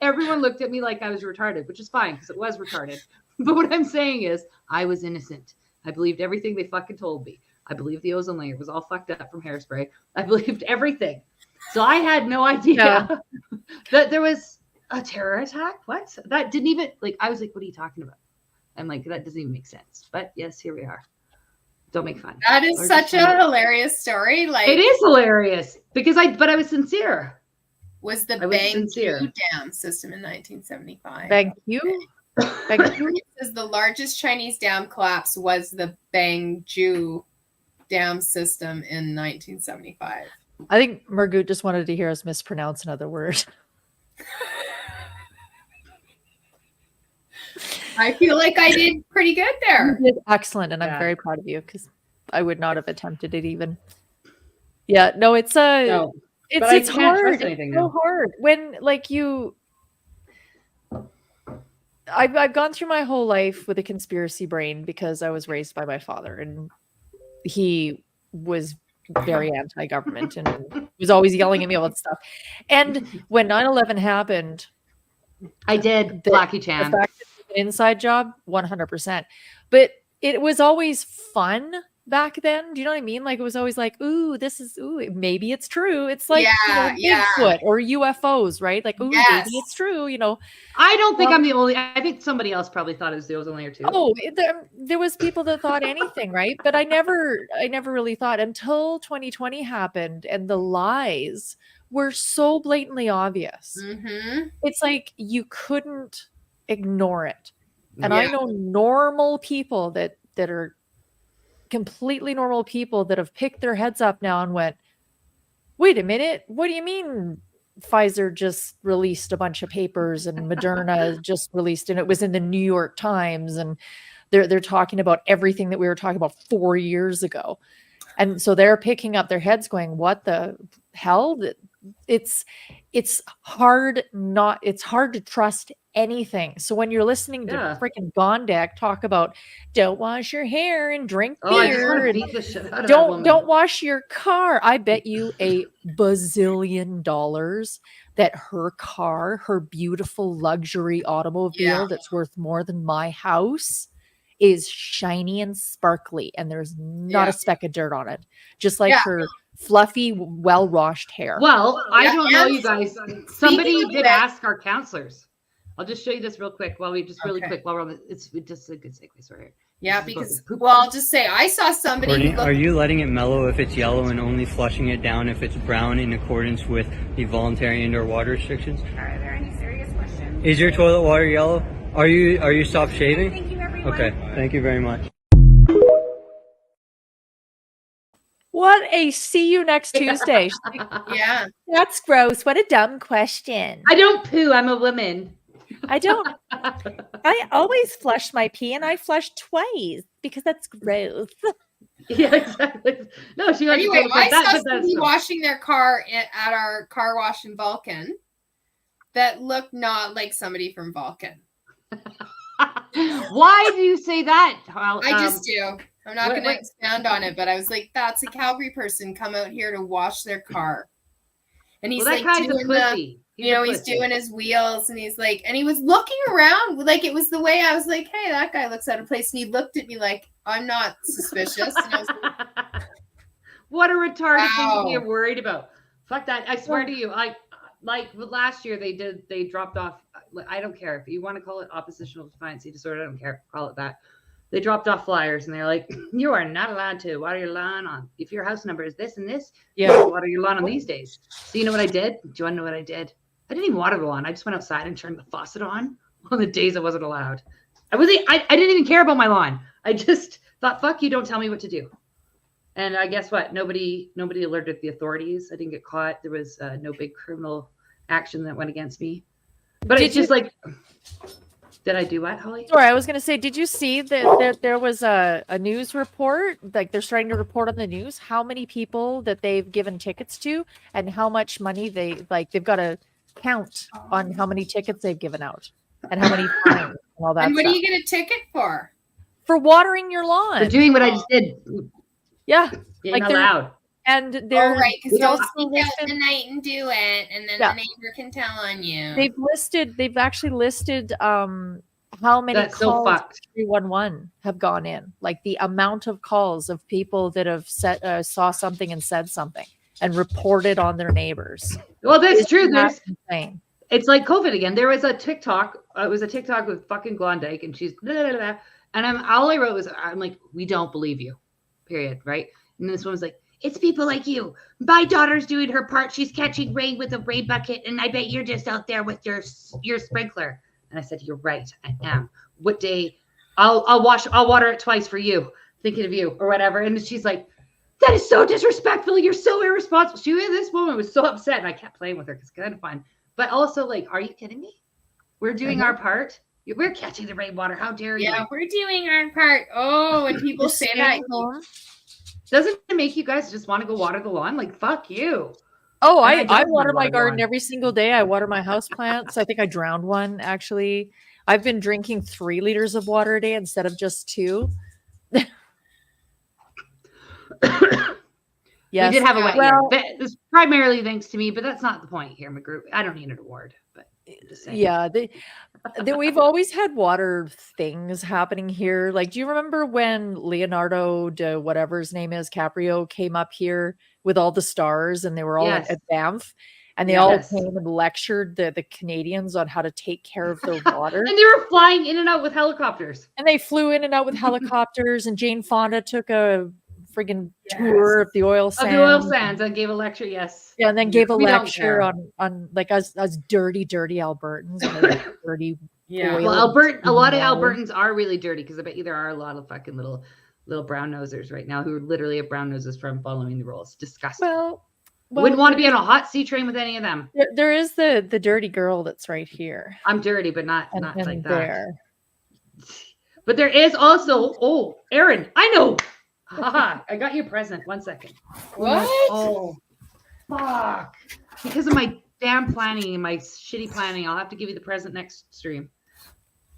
Everyone looked at me like I was retarded, which is fine because it was retarded. But what I'm saying is, I was innocent. I believed everything they fucking told me. I believed the ozone layer was all fucked up from hairspray. I believed everything. So I had no idea that there was a terror attack. What? That didn't even, like, I was like, what are you talking about? I'm like, that doesn't even make sense. But yes, here we are. Don't make fun. That is such a hilarious story. Like, it is hilarious because I was sincere. Was the Bangju Dam system in 1975? Bangju? It says the largest Chinese dam collapse was the Bangju Dam system in 1975. I think Margoot just wanted to hear us mispronounce another word. I feel like I did pretty good there. You did excellent, and I'm very proud of you because I would not have attempted it even. Yeah, no, it's hard. It's so hard when like I've gone through my whole life with a conspiracy brain because I was raised by my father, and he was very anti-government and was always yelling at me about stuff. And when 9/11 happened, I did Blackie Chan. The fact that it was an inside job, 100%. But it was always fun back then. Do you know what I mean? Like it was always like, ooh, maybe it's true. It's like Bigfoot or UFOs, right? Like, ooh, maybe it's true, I don't think I'm the only. I think somebody else probably thought it was only or two. Oh, there was people that thought anything, right? But I never really thought until 2020 happened and the lies were so blatantly obvious. Mm-hmm. It's like you couldn't ignore it. And I know normal people that are completely normal people that have picked their heads up now and went, wait a minute, what do you mean Pfizer just released a bunch of papers and Moderna just released, and it was in the New York Times, and they're talking about everything that we were talking about 4 years ago. And so they're picking up their heads going, what the hell? It's hard to trust anything. So when you're listening to freaking Gondek talk about don't wash your hair and drink beer, and don't wash your car, I bet you $1 bazillion that her car, her beautiful luxury automobile that's worth more than my house, is shiny and sparkly, and there's not a speck of dirt on it, just like her fluffy, well-washed hair. Well, I don't know, you guys. Somebody did ask our counselors. I'll just show you this real quick while we're on the, it's just a good segue. Sorry. Yeah, because I'll just say I saw somebody. Courtney, are you letting it mellow if it's yellow and only flushing it down if it's brown in accordance with the voluntary indoor water restrictions? Are there any serious questions? Is your toilet water yellow? Are you stop shaving? Thank you, everyone. Okay, thank you very much. What a see you next Tuesday. Yeah. That's gross. What a dumb question. I don't poo. I'm a woman. I don't. I always flush my pee, and I flush twice because that's gross. Yeah, exactly. No, she. Anyway, I saw somebody washing their car at our car wash in Vulcan that looked not like somebody from Vulcan. Why do you say that? I just do. I'm not going to expand on it, but I was like, that's a Calgary person come out here to wash their car. And he's like doing he's doing his wheels, and he's like, and he was looking around like it was the way I was like, hey, that guy looks out of place. And he looked at me like, I'm not suspicious. And I was like, what a retarded thing to be worried about. Fuck that. I swear to you, like last year they dropped off. I don't care if you want to call it oppositional defiance disorder. I don't care. Call it that. They dropped off flyers and they're like, you are not allowed to water your lawn on. If your house number is this and this, you water your lawn on these days. So you know what I did? Do you want to know what I did? I didn't even water the lawn. I just went outside and turned the faucet on the days I wasn't allowed. I didn't even care about my lawn. I just thought, fuck you, don't tell me what to do. And I guess what? Nobody alerted the authorities. I didn't get caught. There was no big criminal action that went against me. But it's just like, did I do what, Holly? Sorry, I was going to say, did you see that there was a news report? Like they're starting to report on the news how many people that they've given tickets to and how much money they've got to count on how many tickets they've given out and how many fines and all that. And what do you get a ticket for? For watering your lawn. For doing what I just did. Yeah. You're not allowed. And they're right, because don't sneak out in the night and do it, and then the neighbor can tell on you. They've actually listed how many calls 311 have gone in, like the amount of calls of people that have saw something and said something and reported on their neighbors. Well, that's true. That's insane. It's like COVID again. There was a TikTok. It was a TikTok with fucking Klondike, and she's blah, blah, blah, and all I wrote was, I'm like, we don't believe you, period, right? And this one was like, it's people like you. My daughter's doing her part. She's catching rain with a rain bucket, and I bet you're just out there with your sprinkler. And I said, you're right, I am. What day? I'll water it twice for you, thinking of you or whatever. And she's like, that is so disrespectful. You're so irresponsible. This woman was so upset, and I kept playing with her because it's kind of fun. But also, like, are you kidding me? We're doing our part. We're catching the rainwater. How dare you? Yeah, we're doing our part. Oh, when people say that. Doesn't it make you guys just want to go water the lawn? Like, fuck you. Oh, I water my garden every single day. I water my house plants. I think I drowned one, actually. I've been drinking 3 liters of water a day instead of just 2. Yes. We did have a wet year. It's primarily thanks to me, but that's not the point here, McGrew. I don't need an award. But Yeah, we've always had water things happening here. Like, do you remember when Leonardo de whatever his name is, Caprio, came up here with all the stars and they were all at Banff? And they all came and lectured the Canadians on how to take care of their water. And they were flying in and out with helicopters. And they flew in and out with helicopters. And Jane Fonda took a friggin' tour of the oil sands. Of the oil sands and gave a lecture, yes. Yeah, and then gave a lecture on like us dirty Albertans. And dirty Well, a lot of Albertans are really dirty because I bet you there are a lot of fucking little brown nosers right now who literally have brown noses from following the rules. Disgusting. Well, wouldn't want to be on a hot sea train with any of them. There is the dirty girl that's right here. I'm dirty, but not like that. There. But there is also, Aaron, I know. Haha, I got you a present. 1 second. What? Oh, fuck. Because of my damn planning and my shitty planning, I'll have to give you the present next stream.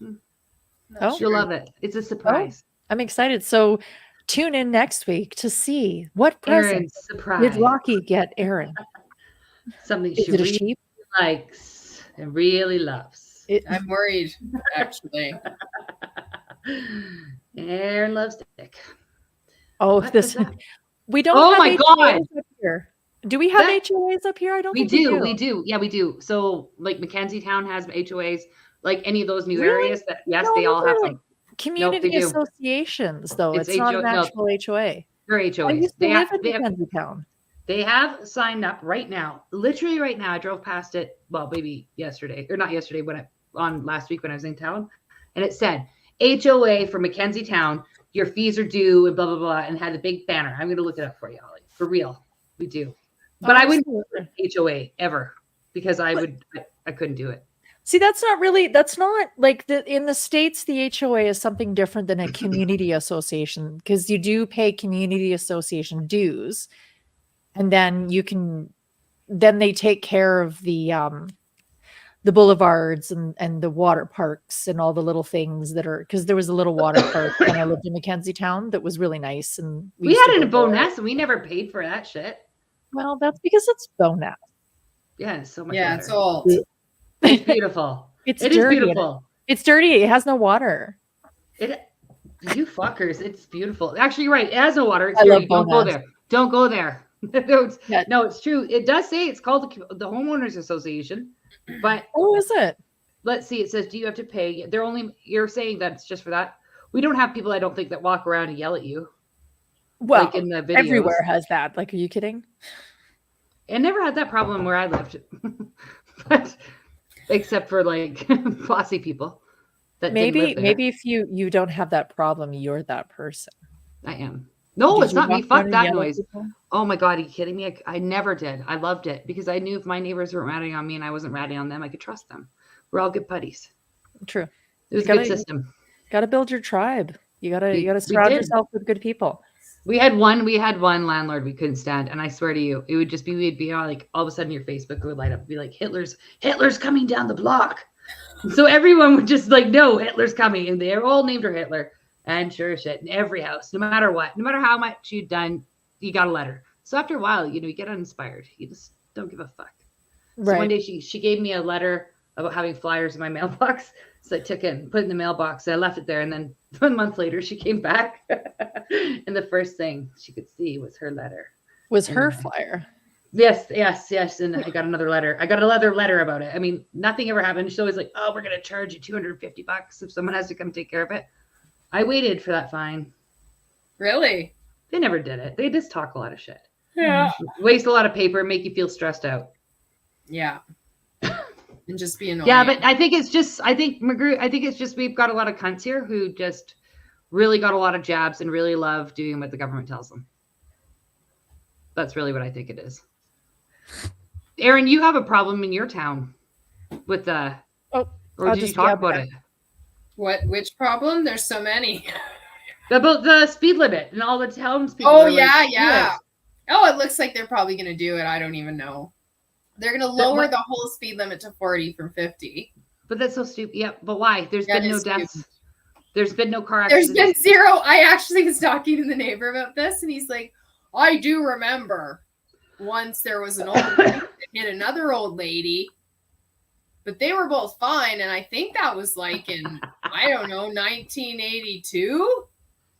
You'll love it. It's a surprise. I'm excited. So tune in next week to see what present did Rocky get Aaron. Something is she it a really sheep? likes and really loves. I'm worried, actually. Aaron loves dick. Oh, we don't Oh have my HOAs God. up here. Do we have HOAs up here? I don't think we do. We do. Yeah, we do. So like Mackenzie Town has HOAs, like any of those new Really? areas that No, they all those have are them. community they do. associations, though. It's It's not an HOA no. actual HOA. They're I HOAs. used to They live have, in Mackenzie Town. they have signed up right now. Literally right now. I drove past it, well, maybe yesterday, or not yesterday, on last week when I was in town. And it said, HOA for Mackenzie Town, your fees are due, and blah, blah, blah, and had a big banner. I'm going to look it up for you, Holly. For real. We do. But I wouldn't do HOA ever because I couldn't do it. See, that's not like in the States, the HOA is something different than a community association because you do pay community association dues. And then they take care of the boulevards and the water parks and all the little things that are, because there was a little water park when I lived in Mackenzie Town that was really nice. And We had it in Bonus and we never paid for that shit. Well, that's because it's Bonus. Yeah, it's so much Yeah, better. it's old. It's beautiful. It is dirty. beautiful. It's dirty. It has no water. You fuckers, it's beautiful. Actually, you're right. It has no water. It's I dirty. love Don't go Bonus. there. Don't go there. No, it's true. It does say it's called the Homeowners Association, but is it? Let's see. It says, do you have to pay? You're saying that it's just for that. We don't have people, I don't think, that walk around and yell at you. Well, like in the videos. Everywhere has that. Like, are you kidding? I never had that problem where I lived, but except for like bossy people. That Maybe if you don't have that problem, you're that person. I am. No, it's not me. Fuck that noise. People? Oh my God, are you kidding me? I never did. I loved it because I knew if my neighbors weren't ratting on me and I wasn't ratting on them, I could trust them. We're all good buddies. True. It was a good system. Got to build your tribe. You gotta surround yourself with good people. We had one landlord we couldn't stand, and I swear to you, it would just be we'd be like all of a sudden your Facebook would light up, be like Hitler's coming down the block. And so everyone would just like, no, Hitler's coming, and they're all named her Hitler. And sure as shit, in every house, no matter what, no matter how much you'd done, you got a letter. So after a while, you get uninspired. You just don't give a fuck. Right. So one day she gave me a letter about having flyers in my mailbox. So I took it and put it in the mailbox. And I left it there. And then 1 month later, she came back. And the first thing she could see was her letter. Was her flyer. Yes. And I got another letter. I got another letter about it. I mean, nothing ever happened. She's always like, oh, we're going to charge you $250 if someone has to come take care of it. I waited for that fine. Really? They never did it. They just talk a lot of shit. Yeah. Waste a lot of paper, make you feel stressed out. Yeah. And just be annoying. Yeah, but I think it's just we've got a lot of cunts here who just really got a lot of jabs and really love doing what the government tells them. That's really what I think it is. Aaron, you have a problem in your town with the or did you talk about it? Which problem? There's so many. About the speed limit and all the townspeople. Oh, yeah. Oh, it looks like they're probably going to do it. I don't even know. They're going to lower the whole speed limit to 40 from 50. But that's so stupid. Yeah, but why? There's been no deaths. Stupid. There's been no car accidents. There's been zero. I actually was talking to the neighbor about this, and he's like, I do remember once there was an old lady that hit another old lady, but they were both fine. And I think that was like in, I don't know, 1982.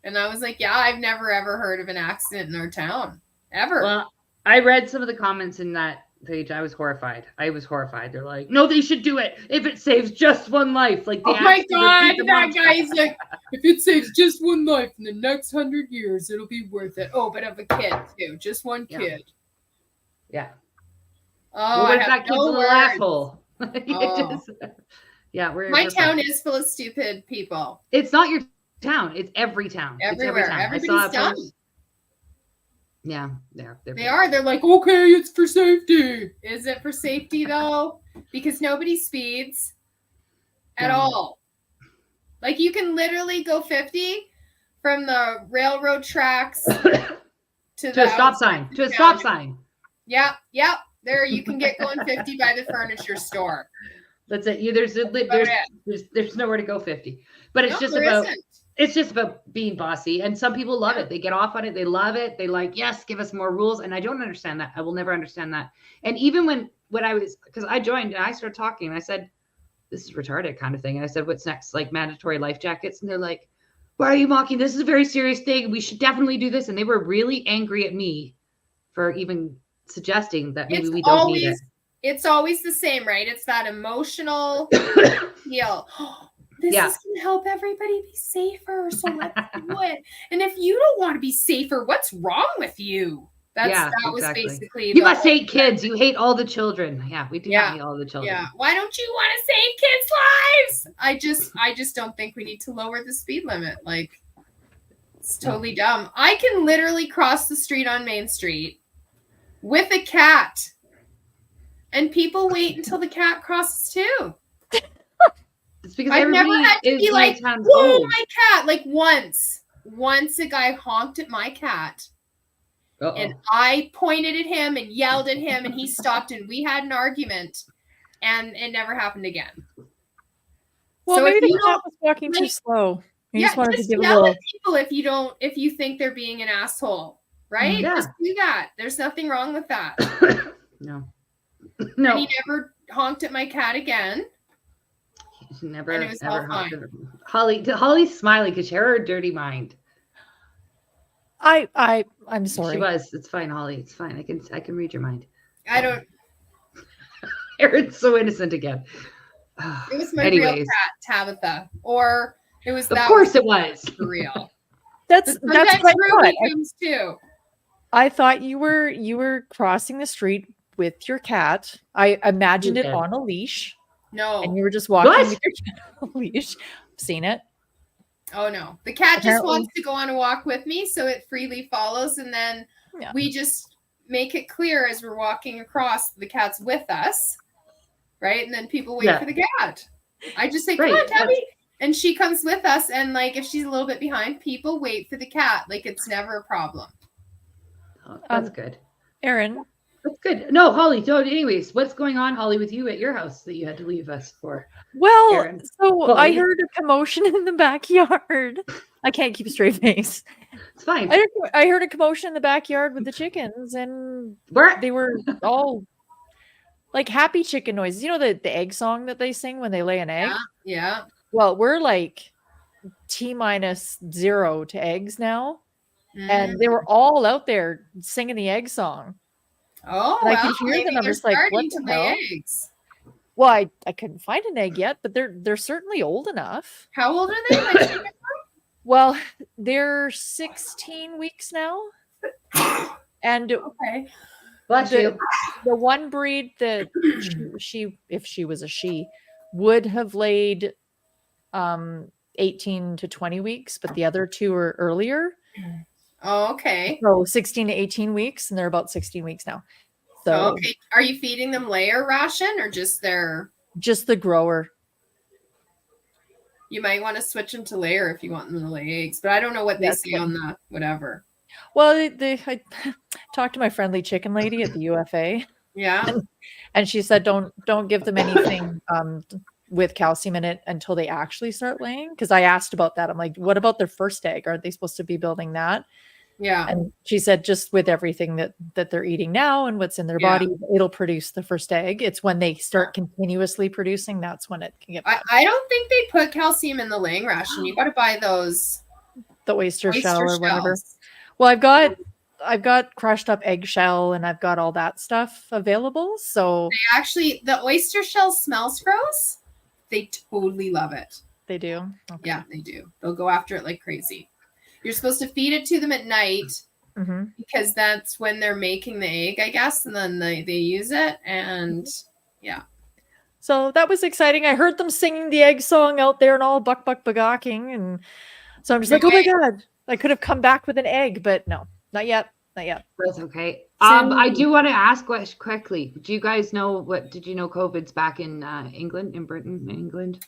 And I was like, yeah, I've never, ever heard of an accident in our town, ever. Well, I read some of the comments in that page. I was horrified. They're like, no, they should do it if it saves just one life. Like, oh my God, that guy's like, if it saves just one life in the next 100 years, it'll be worth it. Oh, but of a kid too, just one kid. Yeah. Oh, well, I that have kid's no a little words. asshole. Oh. Yeah, my town is full of stupid people. It's not your town. It's every town. Everywhere. It's every town. Everybody's dumb. Yeah, they are. They're like, okay, it's for safety. Is it for safety though? Because nobody speeds at all. Like you can literally go 50 from the railroad tracks to a stop sign. To a stop sign. Yep. There you can get going 50 by the furniture store. That's it. There's nowhere to go 50. But it's just about being bossy. And some people love it. They get off on it. They love it. They like, yes, give us more rules. And I don't understand that. I will never understand that. And even when I was, because I joined and I started talking and I said, this is retarded kind of thing. And I said, what's next? Like mandatory life jackets. And they're like, why are you mocking? This is a very serious thing. We should definitely do this. And they were really angry at me for even suggesting that maybe we don't need it. It's always the same, right? It's that emotional feel. This is going to help everybody be safer, so let's do it. And if you don't want to be safer, what's wrong with you? That was basically. You must hate kids. You hate all the children. Yeah, we do not hate all the children. Yeah. Why don't you want to save kids' lives? I just don't think we need to lower the speed limit. Like, it's totally dumb. I can literally cross the street on Main Street with a cat. And people wait until the cat crosses too. It's because I've never had to be like, whoa, my cat. Like once a guy honked at my cat. And I pointed at him and yelled at him and he stopped and we had an argument and it never happened again. Well, so maybe the cat was walking too slow. You just wanted to give yell a little... at people if you think they're being an asshole, right? Yeah. Just do that. There's nothing wrong with that. No. And he never honked at my cat again. Never, and it was never all fine. Holly's smiling because she had her dirty mind. I'm sorry. She was. It's fine, Holly. It's fine. I can read your mind. I don't. Erin's so innocent again. It was my real cat, Tabitha, or it was. Of course, it was for real. That's what I thought. Too. I thought you were crossing the street with your cat. I imagined it on a leash. No. And you were just walking with your cat on a leash. I've seen it. Oh no. The cat just wants to go on a walk with me, so it freely follows, and then we just make it clear as we're walking across the cat's with us. Right? And then people wait for the cat. I just say, come on, Tabby. And she comes with us, and like if she's a little bit behind, people wait for the cat. Like it's never a problem. Oh, that's good. Erin. That's good. No, Holly. So, anyways, what's going on, Holly, with you at your house that you had to leave us for? Well, Erin? I heard a commotion in the backyard. I can't keep a straight face. It's fine. I heard a commotion in the backyard with the chickens, and they were all like happy chicken noises. You know the egg song that they sing when they lay an egg? Yeah. Well, we're like T-0 to eggs now. And they were all out there singing the egg song. Oh, and I could hear them. I'm just like, what the hell? Eggs. Well, I couldn't find an egg yet, but they're certainly old enough. How old are they? Well, they're 16 weeks now. And okay. Bless you. The one breed that she, if she was a she, would have laid 18 to 20 weeks, but the other two are earlier. Oh, okay. So 16 to 18 weeks, and they're about 16 weeks now. So okay. Are you feeding them layer ration or just the grower? You might want to switch them to layer if you want them to lay eggs, but I don't know what they say on the whatever. Well, I talked to my friendly chicken lady at the UFA. Yeah. And she said, don't give them anything with calcium in it until they actually start laying. Because I asked about that. I'm like, what about their first egg? Aren't they supposed to be building that? Yeah. And she said just with everything that they're eating now and what's in their body, it'll produce the first egg. It's when they start continuously producing, that's when it can get bad. I don't think they put calcium in the laying ration. You got to buy those. The oyster shell or whatever. Well, I've got crushed up eggshell and I've got all that stuff available. So the oyster shell smells gross. They totally love it. They do? Okay. Yeah, they do. They'll go after it like crazy. You're supposed to feed it to them at night because that's when they're making the egg, I guess. And then they use it. And yeah. So that was exciting. I heard them singing the egg song out there and all buck bagocking. And so I'm just like, oh my God, I could have come back with an egg, but no, not yet. Not yet. That's okay. I do want to ask quickly. Do you guys know did you know COVID's back in England, in Britain, England?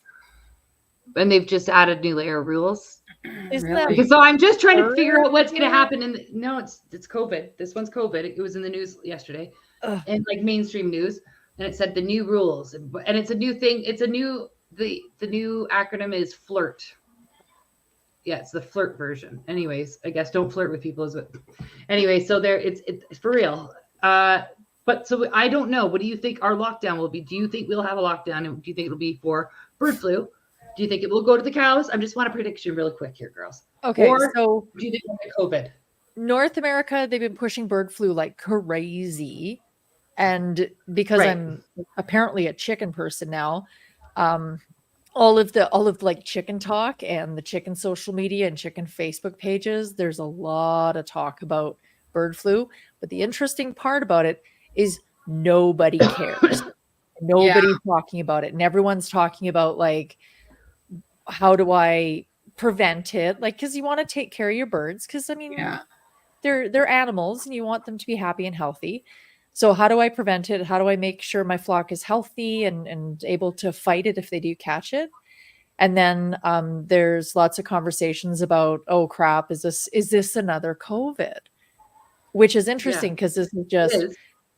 And they've just added new layer of rules. So I'm just trying to figure out what's going to happen. It's COVID. This one's COVID. It was in the news yesterday, and like mainstream news, and it said the new rules, and it's a new thing. It's a new the new acronym is FLIRT. Yeah, it's the FLIRT version. Anyways, I guess don't flirt with people. Anyway, so it's for real. But so I don't know. What do you think our lockdown will be? Do you think we'll have a lockdown? And do you think it'll be for bird flu? Do you think it will go to the cows? I just want a prediction really quick here, girls. Okay, or so do you think it'll be COVID? North America, they've been pushing bird flu like crazy. And because I'm apparently a chicken person now, all of like chicken talk and the chicken social media and chicken Facebook pages, there's a lot of talk about bird flu. But the interesting part about it is nobody cares. Nobody's talking about it. And everyone's talking about like, how do I prevent it? Like, because you want to take care of your birds. Because I mean, they're animals and you want them to be happy and healthy. So how do I prevent it? How do I make sure my flock is healthy and able to fight it if they do catch it? And then there's lots of conversations about, oh crap, is this another COVID? Which is interesting because this is just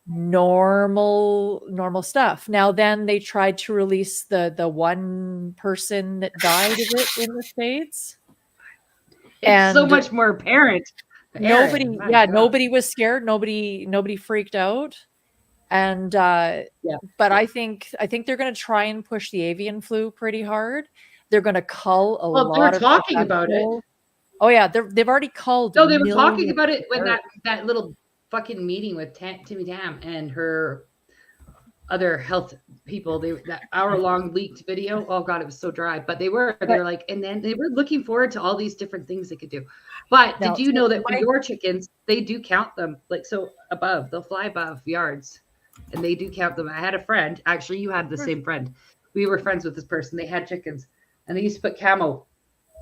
normal stuff. Now then they tried to release the one person that died of it in the States. It's so much more apparent. Nobody was scared. Nobody freaked out. And but I think they're going to try and push the avian flu pretty hard. They're going to cull a lot. They're talking about it. Oh yeah, they've already culled. No, they were talking about it when that little fucking meeting with Timmy Tam and her other health people. That hour-long leaked video. Oh God, it was so dry. But they're like, and then they were looking forward to all these different things they could do. But did you know that for your chickens, they do count them like so above? They'll fly above yards, and they do count them. I had a friend. Actually, you had the same friend. We were friends with this person. They had chickens, and they used to put camo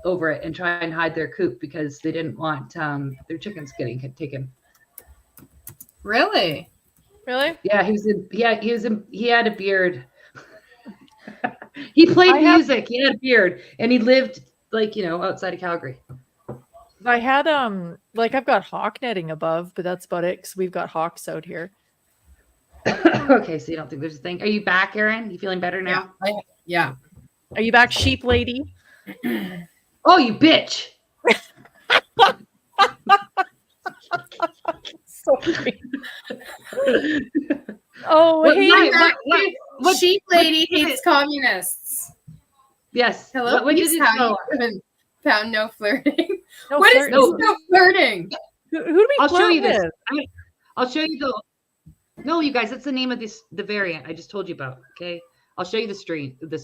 over it and try and hide their coop because they didn't want their chickens getting taken. Really? Yeah, he had a beard. He played music. He had a beard, and he lived outside of Calgary. I had I've got hawk netting above, but that's about it because we've got hawks out here. Okay, so you don't think there's a thing? Are you back, Erin? You feeling better now? Yeah. Are you back, sheep lady? Oh, you bitch! Sorry. Oh, what sheep lady hates communists. Yes. Hello. What did you found no flirting? What is no flirting? Who do we? I'll show you this. I'll show you the. No, you guys, that's the name of the variant I just told you about. Okay, I'll show you the screen. The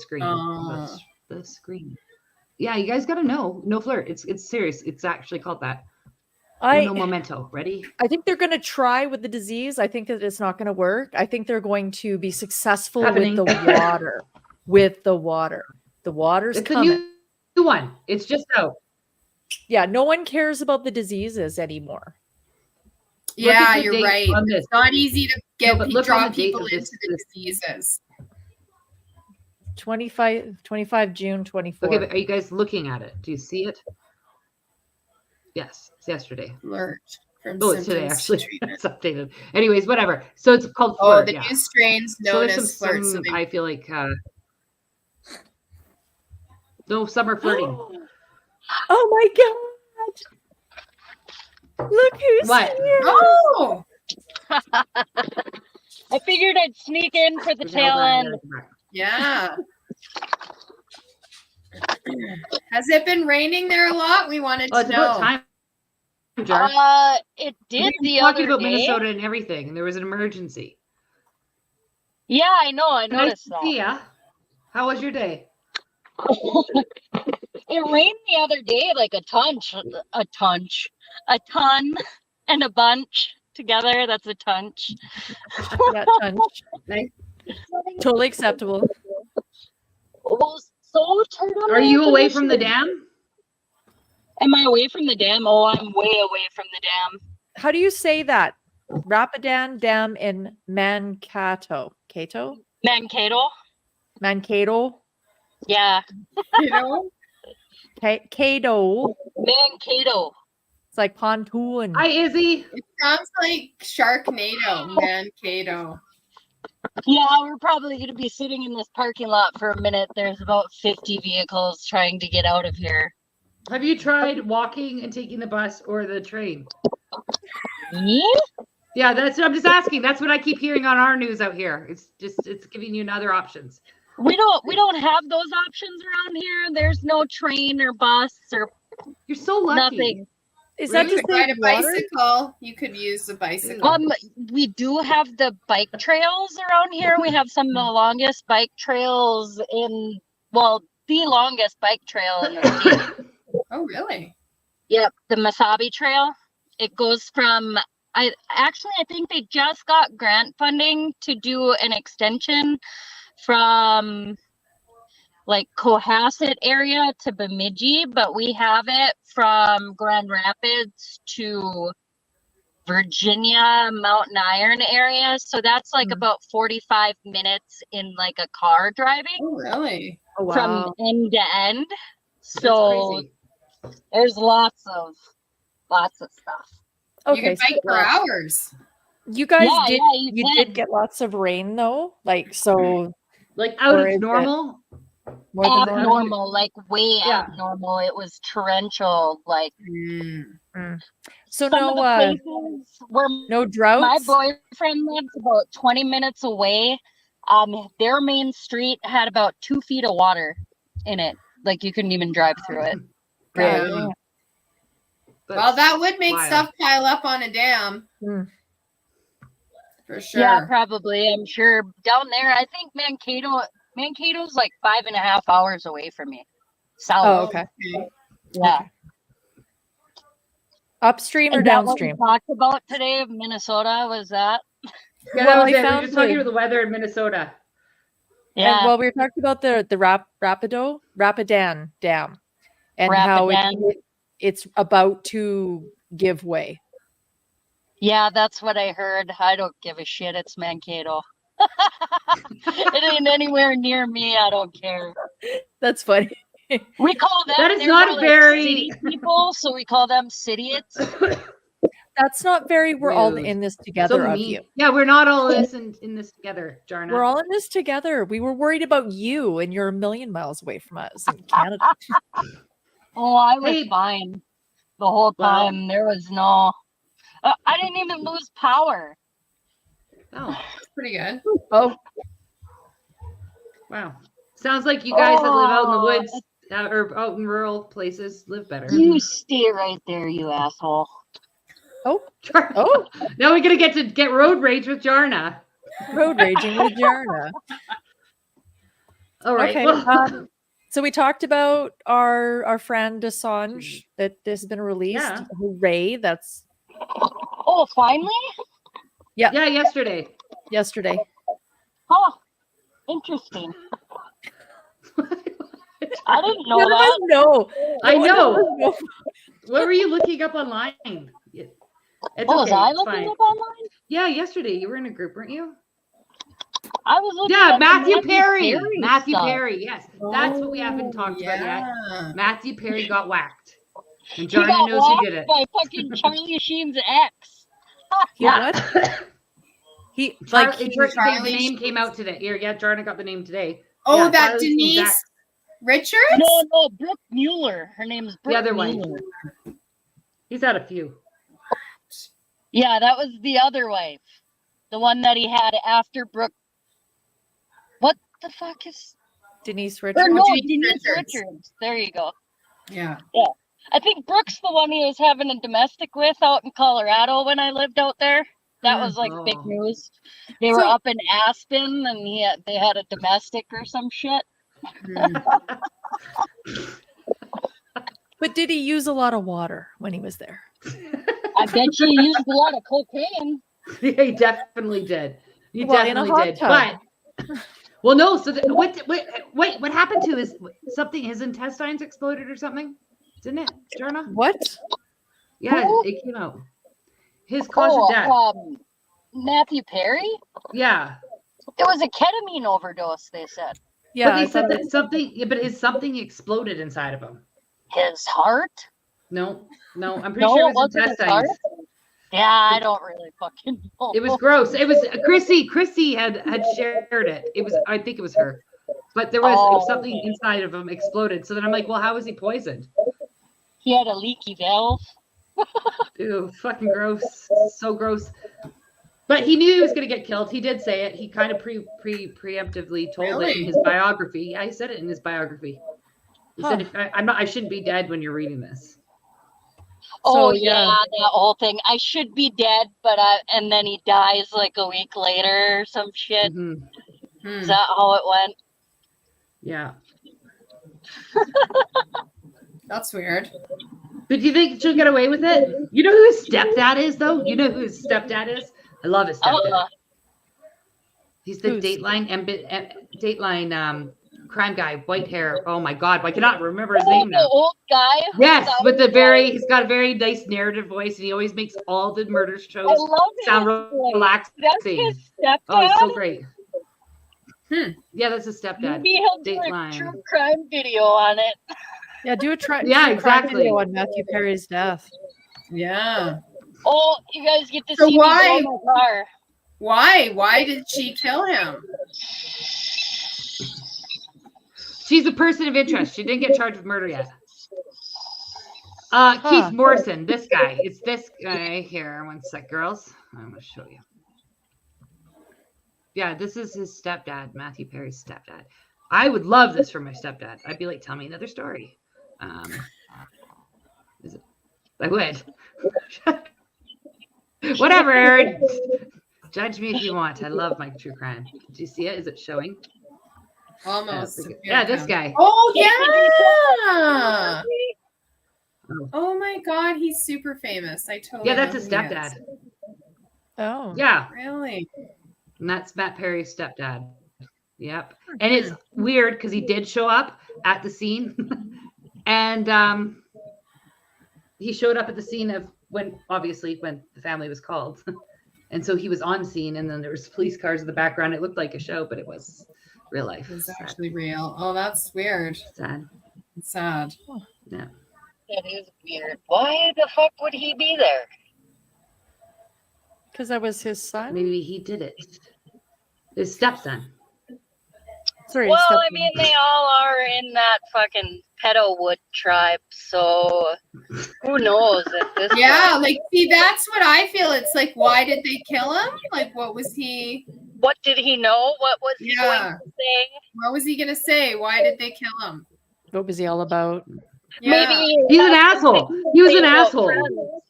screen. Yeah, you guys got to know. No flirt. It's serious. It's actually called that. No memento. Ready? I think they're going to try with the disease. I think that it's not going to work. I think they're going to be successful with the water. The water's coming. A new one. It's just out. Yeah, no one cares about the diseases anymore. Yeah, you're right. It's not easy to draw people into the diseases. 25 June 24. Okay, but are you guys looking at it? Do you see it? Yes, it's yesterday. Alert. It's today, actually. It's updated. Anyways, whatever. So it's called flirt. The new strains known as flirt. I feel like no summer flirting. Oh my God. Look who's What? here. Oh, I figured I'd sneak in for the tail end. yeah. Has it been raining there a lot? We wanted to it's know. about time, Jar. It did We the were other talking about day. Minnesota and everything, and there was an emergency. Yeah, I know. I Nice noticed to that. see ya. How was your day? It rained the other day like a ton, and a bunch together. That's a tunch. Yeah, tunch. Totally acceptable. Well, so Are you away from the dam? Am I away from the dam? Oh, I'm way away from the dam. How do you say that? Rapidan Dam in Mankato. Kato? Mankato. Mankato? Yeah. Kato? Kato. Mankato. It's like pontoon. Hi, Izzy. It sounds like Sharknado, Mankato. Yeah, we're probably going to be sitting in this parking lot for a minute. There's about 50 vehicles trying to get out of here. Have you tried walking and taking the bus or the train? Me? Yeah, that's what I'm just asking. That's what I keep hearing on our news out here. It's giving you other options. We don't have those options around here. There's no train or bus or You're so lucky. nothing. Is You that could just ride a water? bicycle. You could use a bicycle. We do have the bike trails around here. We have some of the longest bike trails the longest bike trail in the state. Oh, really? Yep, the Masabi Trail. It goes from I think they just got grant funding to do an extension from like Cohasset area to Bemidji, but we have it from Grand Rapids to Virginia, Mountain Iron area. So that's like about 45 minutes in like a car driving. Oh, really? Oh, wow. From end to end. So there's lots of stuff. Okay, You can bike for hours. You guys Yeah, did get lots of rain though, like so. Like out Or of is it normal? More than normal. Abnormal, like way abnormal. It was torrential, like. So some of the places where no droughts? my boyfriend lives about 20 minutes away. Their main street had about 2 feet of water in it. Like you couldn't even drive through it. Really. Yeah. Well, that would make stuff pile up on a dam. For sure. Yeah, probably. I'm sure down there. I think Mankato's like 5.5 hours away from me. South. Oh, okay. Yeah. Upstream or Is that what downstream? we talked about today of Minnesota was that? Yeah, Well, that was I it. We were found just talking the- about the weather in Minnesota. Yeah. And, well, we were talking about the Rapidan Dam and how it's about to give way. Yeah, that's what I heard. I don't give a shit. It's Mankato. It ain't anywhere near me. I don't care. That's funny. We call them. That is they're not more very- city people, so we call them cityots. That's not very. We're all Rude. in this together. So of mean. you. Yeah, we're not all in this together, Jarna. We're all in this together. We were worried about you, and you're a million miles away from us in Canada. Oh, I was fine the whole Well- time. There was no. I didn't even lose power. Oh, That's pretty good. Oh, wow. Sounds like you guys that live out in the Oh, woods or out in rural places live better. You stay right there, you asshole. oh, oh! Now we're gonna get road rage with Jarna. Road raging with Jarna. All right. Okay. well- So we talked about our friend Assange that this has been released. Yeah. Hooray! That's Oh, finally? yeah, yesterday. yesterday. Oh, interesting. I didn't know None of us that. know. I No one know. of us know. What were you looking up online? It's Was I it's looking fine. up online? Yeah, yesterday you were in a group, weren't you? I was looking Yeah, up Matthew the Perry. Matthew stuff. Perry. Yes, that's what we haven't talked about Yeah. yet. Matthew Perry got whacked, and He Jarna got knows who whacked did it. by fucking Charlie Sheen's ex. Yeah. What? He like The name came out today. Yeah, Jarna got the name today. Oh, Yeah, that Charlie Sheen's Denise ex. Richards? No, Brooke Mueller. Her name's Brooke The other one. Mueller. He's had a few. Yeah, that was the other wife. The one that he had after Brooke. What the fuck is... Denise Or Richards. no, Denise Denise Richards. There you go. Yeah. Yeah. I think Brooke's the one he was having a domestic with out in Colorado when I lived out there. That was like big news. They were up in Aspen and they had a domestic or some shit. But did he use a lot of water when he was there? I bet you used a lot of cocaine. Yeah, he definitely did. He Well, in a definitely hot did. tub. But well, no. So what happened to his something? His intestines exploded or something? Didn't it, Jorna? What? Yeah, it came out. His cause of death. Matthew Perry? Yeah. It was a ketamine overdose, they said. Yeah, but they said that something. Yeah, but something exploded inside of him. His heart? No, I'm pretty sure it was intestines. Yeah, I don't really fucking know. It was gross. It was Chrissy had shared it. It was, I think it was her, but there was something inside of him exploded. So then I'm like, well, how was he poisoned? He had a leaky valve. Ew, fucking gross. So gross. But he knew he was going to get killed. He did say it. He kind of preemptively told it in his biography. Yeah, he said it in his biography. He said, I shouldn't be dead when you're reading this. Oh, yeah, that whole thing. I should be dead, and then he dies like a week later or some shit. Mm-hmm. Is that how it went? Yeah. That's weird. But do you think she'll get away with it? You know who his stepdad is, though? You know who his stepdad is? I love his stepdad. He's the Dateline crime guy, white hair. Oh my God, I cannot remember his name now. The old guy. Yes, with he's got a very nice narrative voice, and he always makes all the murder shows sound relaxing. That's his stepdad. Oh, it's so great. Yeah, that's his stepdad. Maybe he'll do a true crime video on it. Yeah, do a crime exactly video on Matthew Perry's death. Yeah. Oh, you guys get to see me blow my car. Why did she kill him? She's a person of interest. She didn't get charged with murder yet. Keith Morrison, this guy. It's this guy here. One sec, girls. I'm going to show you. Yeah, this is his stepdad, Matthew Perry's stepdad. I would love this for my stepdad. I'd be like, tell me another story. I would. Whatever, Aaron. Judge me if you want. I love my true crime. Do you see it? Is it showing? Almost. Yeah, this guy. Oh, yeah. Oh my God, he's super famous. I totally. Yeah, that's his stepdad. Oh. Yeah. Really? And that's Matt Perry's stepdad. Yep. And it's weird because he did show up at the scene. And he showed up at the scene of when the family was called. And so he was on scene, and then there was police cars in the background. It looked like a show, but it was real life. It was actually real. Oh, that's weird. Sad. It's sad. Yeah. That is weird. Why the fuck would he be there? Because that was his son? Maybe he did it. His stepson. Sorry. Well, I mean, they all are in that fucking Pedowood tribe, so who knows at this point. Like, see, that's what I feel. It's like, why did they kill him? Like, what was he? What did he know? What was he going to say? What was he going to say? Why did they kill him? What was he all about? Yeah. Maybe he's an asshole. He was an asshole.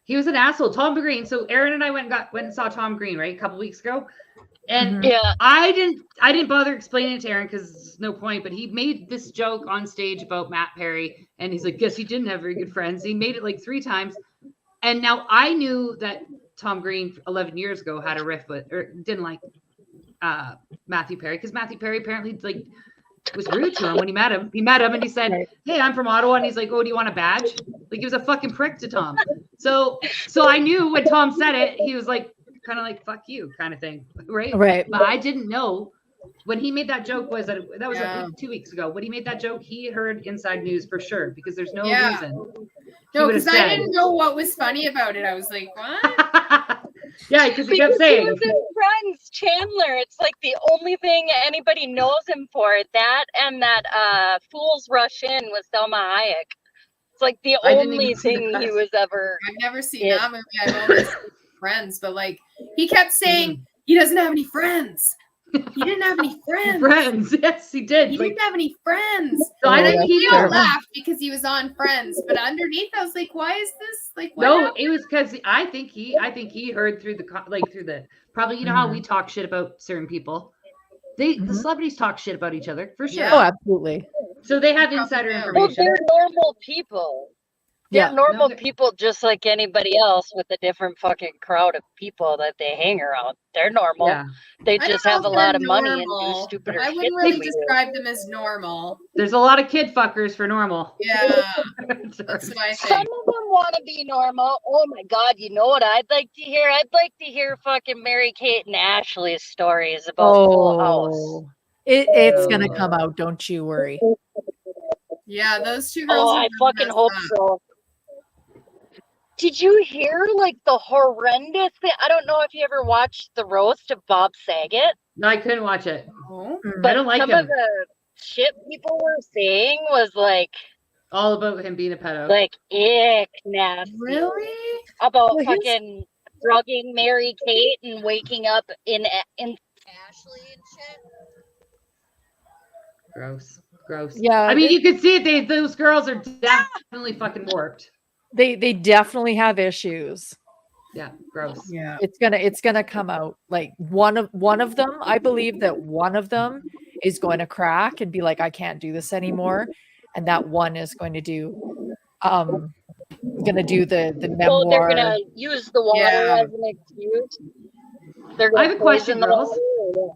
He was an asshole. Tom Green. So Aaron and I went and saw Tom Green, right, a couple weeks ago. And I didn't bother explaining it to Aaron because there's no point, but he made this joke on stage about Matt Perry, and he's like, guess he didn't have very good friends. He made it like 3 times. And now I knew that Tom Green 11 years ago had a riff with, or didn't like Matthew Perry, because Matthew Perry apparently was rude to him when he met him. He met him and he said, hey, I'm from Ottawa. And he's like, oh, do you want a badge? Like, he was a fucking prick to Tom. So I knew when Tom said it, he was like, kind of like, fuck you kind of thing. Right. But I didn't know when he made that joke that was like 2 weeks ago. When he made that joke, he heard inside news for sure, because there's no reason. No, because I didn't know what was funny about it. I was like, what? Yeah, because he kept saying. He was his friends, Chandler. It's like the only thing anybody knows him for. That and that Fools Rush In with Selma Hayek. It's like the I didn't even only see the thing he cuts. was ever. I've never seen in. that movie. I've only seen Friends, but like he kept saying he doesn't have any friends. He didn't have any friends. Friends, yes, he did. He Like, didn't have any friends. so I And think we all terrible. laughed because he was on Friends, but underneath I was like, why is this like? What No, happened? it was because I think he heard through the probably, you know how we talk shit about certain people. The celebrities talk shit about each other for sure. Oh, absolutely. So they have insider Well, information. they're normal people. They're Yeah. normal people just like anybody else with a different fucking crowd of people that they hang around. They're normal. Yeah. They I just don't know have a if they're lot of money and do normal. stupider I shit. wouldn't really than we do. describe them as normal. There's a lot of kid fuckers for normal. Yeah, that's what I Some think. of them want to be normal. Oh my God, you know what I'd like to hear? I'd like to hear fucking Mary Kate and Ashley's stories about Full House. It's gonna come out. Don't you worry. Yeah, those two girls. Oh, I fucking hope so. Did you hear like the horrendous thing? I don't know if you ever watched the roast of Bob Saget. No, I couldn't watch it. Oh. But I don't like some him. of the shit people were saying was like all about him being a pedo. Like ick nasty. Really? About fucking drugging Mary Kate and waking up in Ashley and shit. Gross. Yeah, I mean, you can see it. Those girls are definitely fucking warped. They definitely have issues. Yeah, gross. Yeah. It's gonna come out. Like one of them, I believe that one of them is going to crack and be like, I can't do this anymore. And that one is going to do the memoir. So they're gonna use the water as an excuse. They're gonna I have a question, poison the girls. water.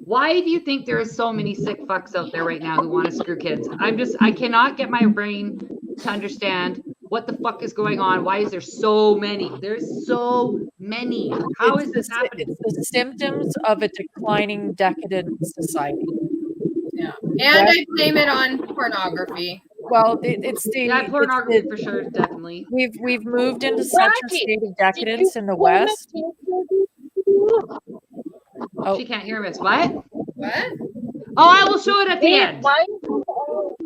Why do you think there are so many sick fucks out there right now who want to screw kids? I cannot get my brain to understand what the fuck is going on. Why is there so many? There's so many. How is this happening? It's the symptoms of a declining, decadent society. Yeah, and I blame it on pornography. Well, it's the pornography for sure, definitely. We've moved into such a state of decadence in the West. She can't hear us. What? What? Oh, I will show it at the end.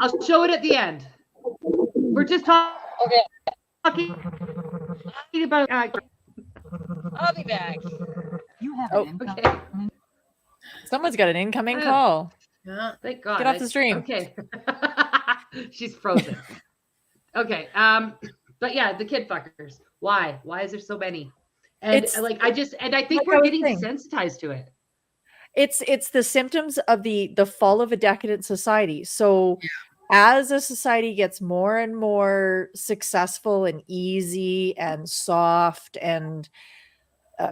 I'll show it at the end. We're just talking about. I'll be back. You have okay. Someone's got an incoming call. Yeah. Thank God. Get off the stream. Okay. She's frozen. Okay. But yeah, the kid fuckers. Why? Why is there so many? And I think we're getting desensitized to it. It's the symptoms of the fall of a decadent society. So as a society gets more and more successful and easy and soft and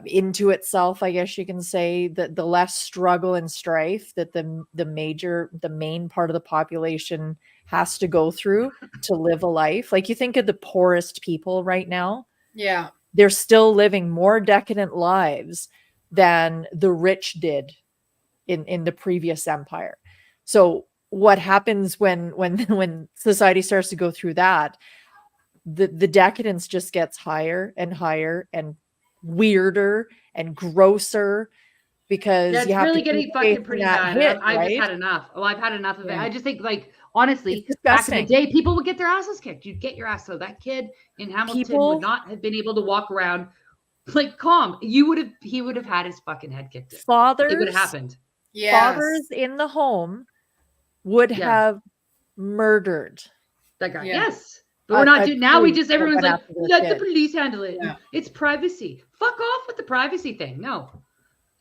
into itself, I guess you can say, that the less struggle and strife that the main part of the population has to go through to live a life. Like you think of the poorest people right now. Yeah. They're still living more decadent lives than the rich did in the previous empire. So what happens when society starts to go through that, the decadence just gets higher and higher and weirder and grosser because it's you have really to getting keep fucking facing pretty that bad. hit, I've just right? had enough. Oh, I've had enough of it. Yeah. I just think, like, honestly, It's back in the disgusting. day, people would get their asses kicked. You'd get your ass. So that kid in Hamilton would not have been able to walk around like calm. He would have had his fucking head kicked in. Fathers, It would have happened. fathers in the home would have murdered that guy. Yeah. Yes. But we're not doing now. We just, police everyone's went like, after their let the kid. police handle it. Yeah. It's privacy. Fuck off with the privacy thing. No.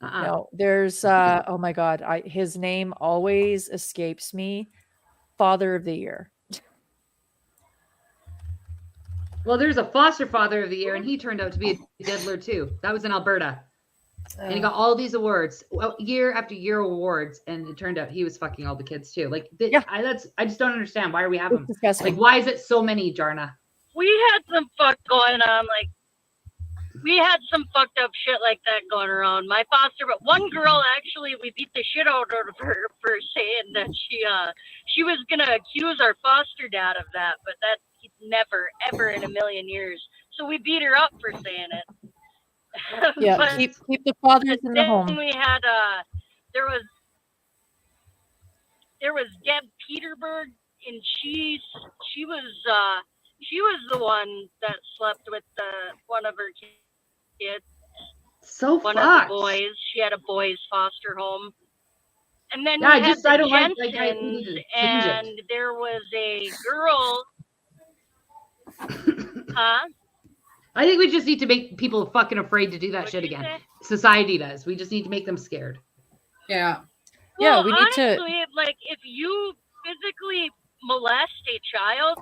No, there's oh my God, his name always escapes me. Father of the Year. Well, there's a foster father of the year, and he turned out to be a diddler too. That was in Alberta. And he got all these awards, year after year awards, and it turned out he was fucking all the kids too. Like, I just don't understand. Why are we having them? Like, why is it so many, Jarna? We had some fuck going on, like we had some fucked up shit like that going around. My foster, but one girl actually, we beat the shit out of her for saying that she was gonna accuse our foster dad of that, but that he'd never ever in a million years. So we beat her up for saying it. Yeah, But keep the fathers in the then home. we had there was Deb Peterberg and she was the one that slept with one of her kids. So one fucked. of the boys. She had a boys foster home. And then Yeah, we had the I don't like we Jensens, need to change and it. there was a girl. Huh? I think we just need to make people fucking afraid to do that shit again. Society does. We just need to make them scared. Yeah. Yeah, Well, we need to. honestly, like if you physically molest a child,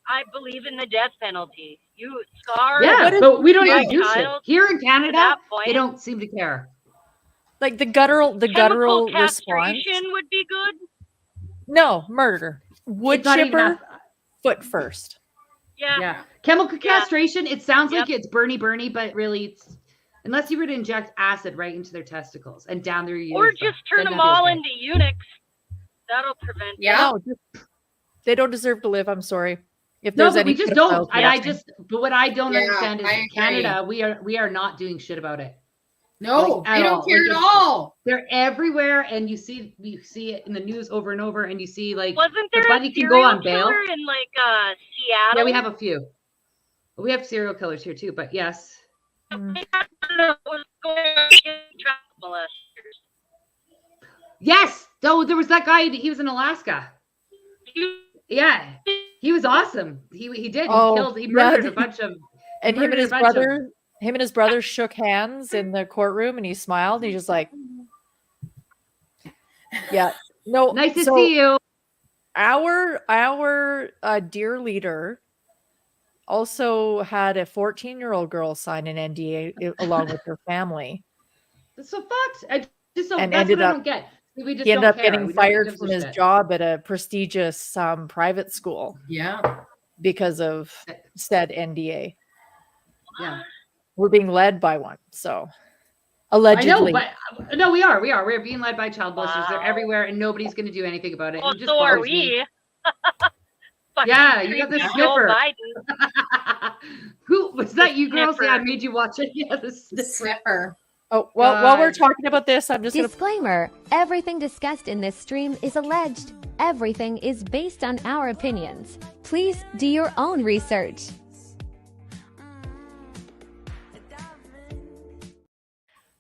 I believe in the death penalty. You scar. Yeah, but we don't my even do shit. child Here in to Canada, that point. they don't seem to care. Like the guttural Chemical response. castration would be good. No, murder. Wood It's not even chipper, foot first. Yeah. Chemical castration, it sounds like it's Bernie, but really it's unless you were to inject acid right into their testicles and down their urethra. Or just turn them all into eunuchs. That'll prevent. No, they don't deserve to live. I'm sorry. If No, there's but any we just pedophiles don't. And watching. but what I don't Yeah, understand is I in agree. Canada, we are not doing shit about it. No, at they don't all. care Like, at all. They're everywhere, and you see it in the news over and over, and you see like Wasn't there the a buddy can go on serial bail. killer in like Seattle? Yeah, we have a few. We have serial killers here too, but yes. I don't know what's going on with child molesters. Yes. Though there was that guy. He was in Alaska. Yeah, he was awesome. He did. He murdered a bunch of. And him and his brother shook hands in the courtroom, and he smiled. He's just like, "Yeah, no, nice to see you." Our dear leader also had a 14-year-old girl sign an NDA along with her family. That's so fucked. I just don't. And That's ended what I up- don't get. We just He ended don't up care. getting We don't fired give a from his shit. job at a prestigious private school. Yeah. Because of said NDA. Yeah. We're being led by one. So allegedly. I know, but no, we are. We're being led by child molesters. They're everywhere, and nobody's going to do anything about it. Well, It just so are bothers me. we. Fucking Yeah, you got the creepy Joe sniffer. Biden. Who was that? You girls? sniffer. Yeah, I made you watch it. Yeah, the sniffer. Oh, well, while we're talking about this, I'm just going to. Disclaimer, everything discussed in this stream is alleged. Everything is based on our opinions. Please do your own research.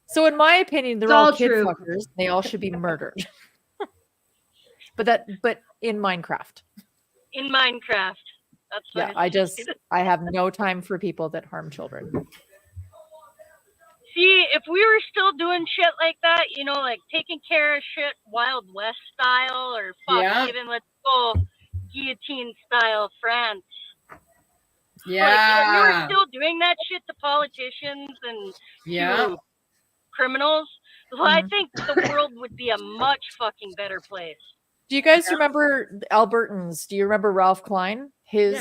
So in my opinion, they're It's all all kid true. fuckers. They all should be murdered. but in Minecraft. In Minecraft. That's what Yeah, it's I have no time for people that harm children. See, if we were still doing shit like that, like taking care of shit Wild West style, or even let's go guillotine style France. Yeah. Like, if we were still doing that shit to politicians and to criminals, well, I think the world would be a much fucking better place. Do you guys remember Albertans? Do you remember Ralph Klein? His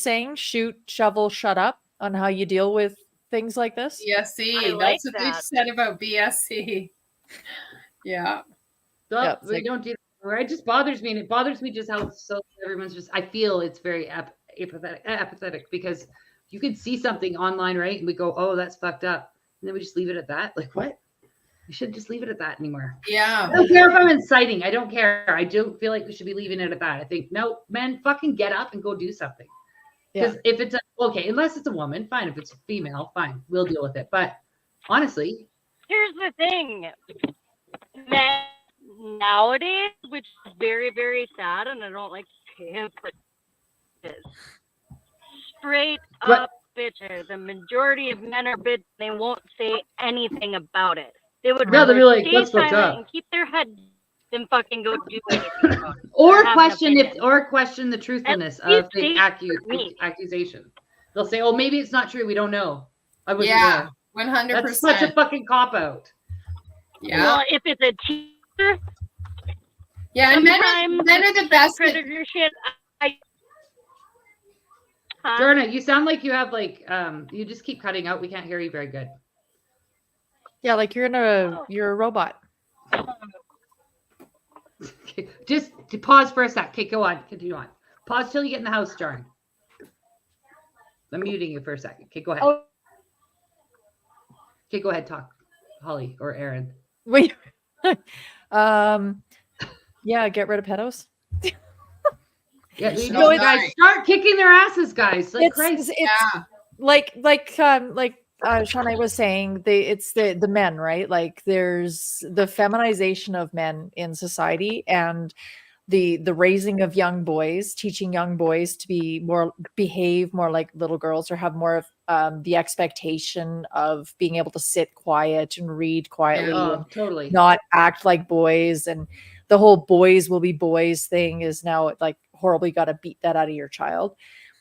saying, shoot, shovel, shut up, on how you deal with things like this? BSC. That's what they said about BSC. Yeah. We don't do that. It just bothers me, and it bothers me just how so everyone's just. I feel it's very apathetic because you could see something online, right, and we go, "Oh, that's fucked up," and then we just leave it at that. Like, what? We shouldn't just leave it at that anymore. Yeah. I don't care if I'm inciting. I don't care. I don't feel like we should be leaving it at that. I think no, man, fucking get up and go do something. Because if it's unless it's a woman, fine. If it's a female, fine. We'll deal with it. But honestly, here's the thing. Nowadays, which is very, very sad, and I don't like to say it, but it is. Straight up bitches. The majority of men are bitches. They won't say anything about it. They would No, rather they'll be like, stay "That's fucked silent up." and keep their head than fucking go do anything about it. or have an question opinion. the truthfulness At of the least accusation. They'll say, "Oh, maybe it's not true. We don't know." I wasn't Yeah, there. 100%. That's such a fucking cop out. Yeah. Well, if it's a teacher, Yeah, and men are the best. predator shit. Jorna, you sound like you have you just keep cutting out. We can't hear you very good. Yeah, like you're a robot. Okay, just to pause for a sec. Okay, go on. Continue on. Pause till you get in the house, Jordan. I'm muting you for a second. Okay, go ahead. Okay, go ahead. Talk, Holly or Aaron. Wait. Yeah, get rid of pedos. Yeah, you know, guys, start kicking their asses, guys. Like Christ. Like Shawnee was saying, it's the men, right? Like there's the feminization of men in society and the raising of young boys, teaching young boys to behave more like little girls or have more of the expectation of being able to sit quiet and read quietly and totally not act like boys. And the whole boys will be boys thing is now like horribly got to beat that out of your child.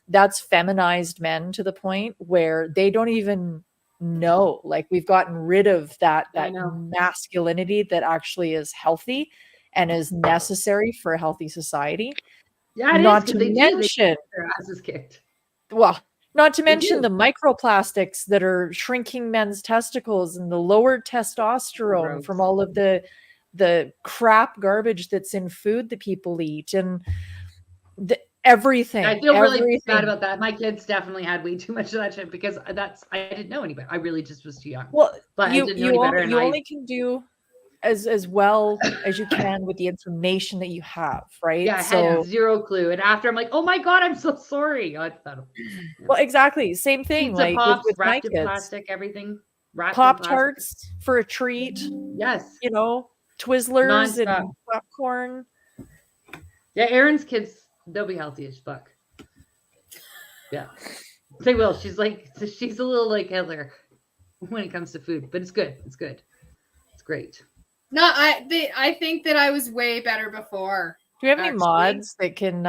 That's feminized men to the point where they don't even know. Like we've gotten rid of that masculinity that actually is healthy and is necessary for a healthy society. Yeah, not to mention their asses kicked. Well, not to mention the microplastics that are shrinking men's testicles and the lowered testosterone from all of the crap garbage that's in food that people eat and everything. I feel really bad about that. My kids definitely had way too much of that shit because I didn't know any better. I really just was too young. Well, but I didn't know any better. You only can do as well as you can with the information that you have, right? Yeah, I had zero clue. And after I'm like, oh my God, I'm so sorry. Well, exactly. Same thing. Pizza like pops, with my wrapped in kids. plastic, everything. Pop-Tarts for a treat. Yes. You know, Twizzlers Non-stop. and popcorn. Yeah, Erin's kids, they'll be healthy as fuck. Yeah. They will. She's a little like Hitler when it comes to food, but it's good. It's good. It's great. No, I think that I was way better before. Do we have any mods that can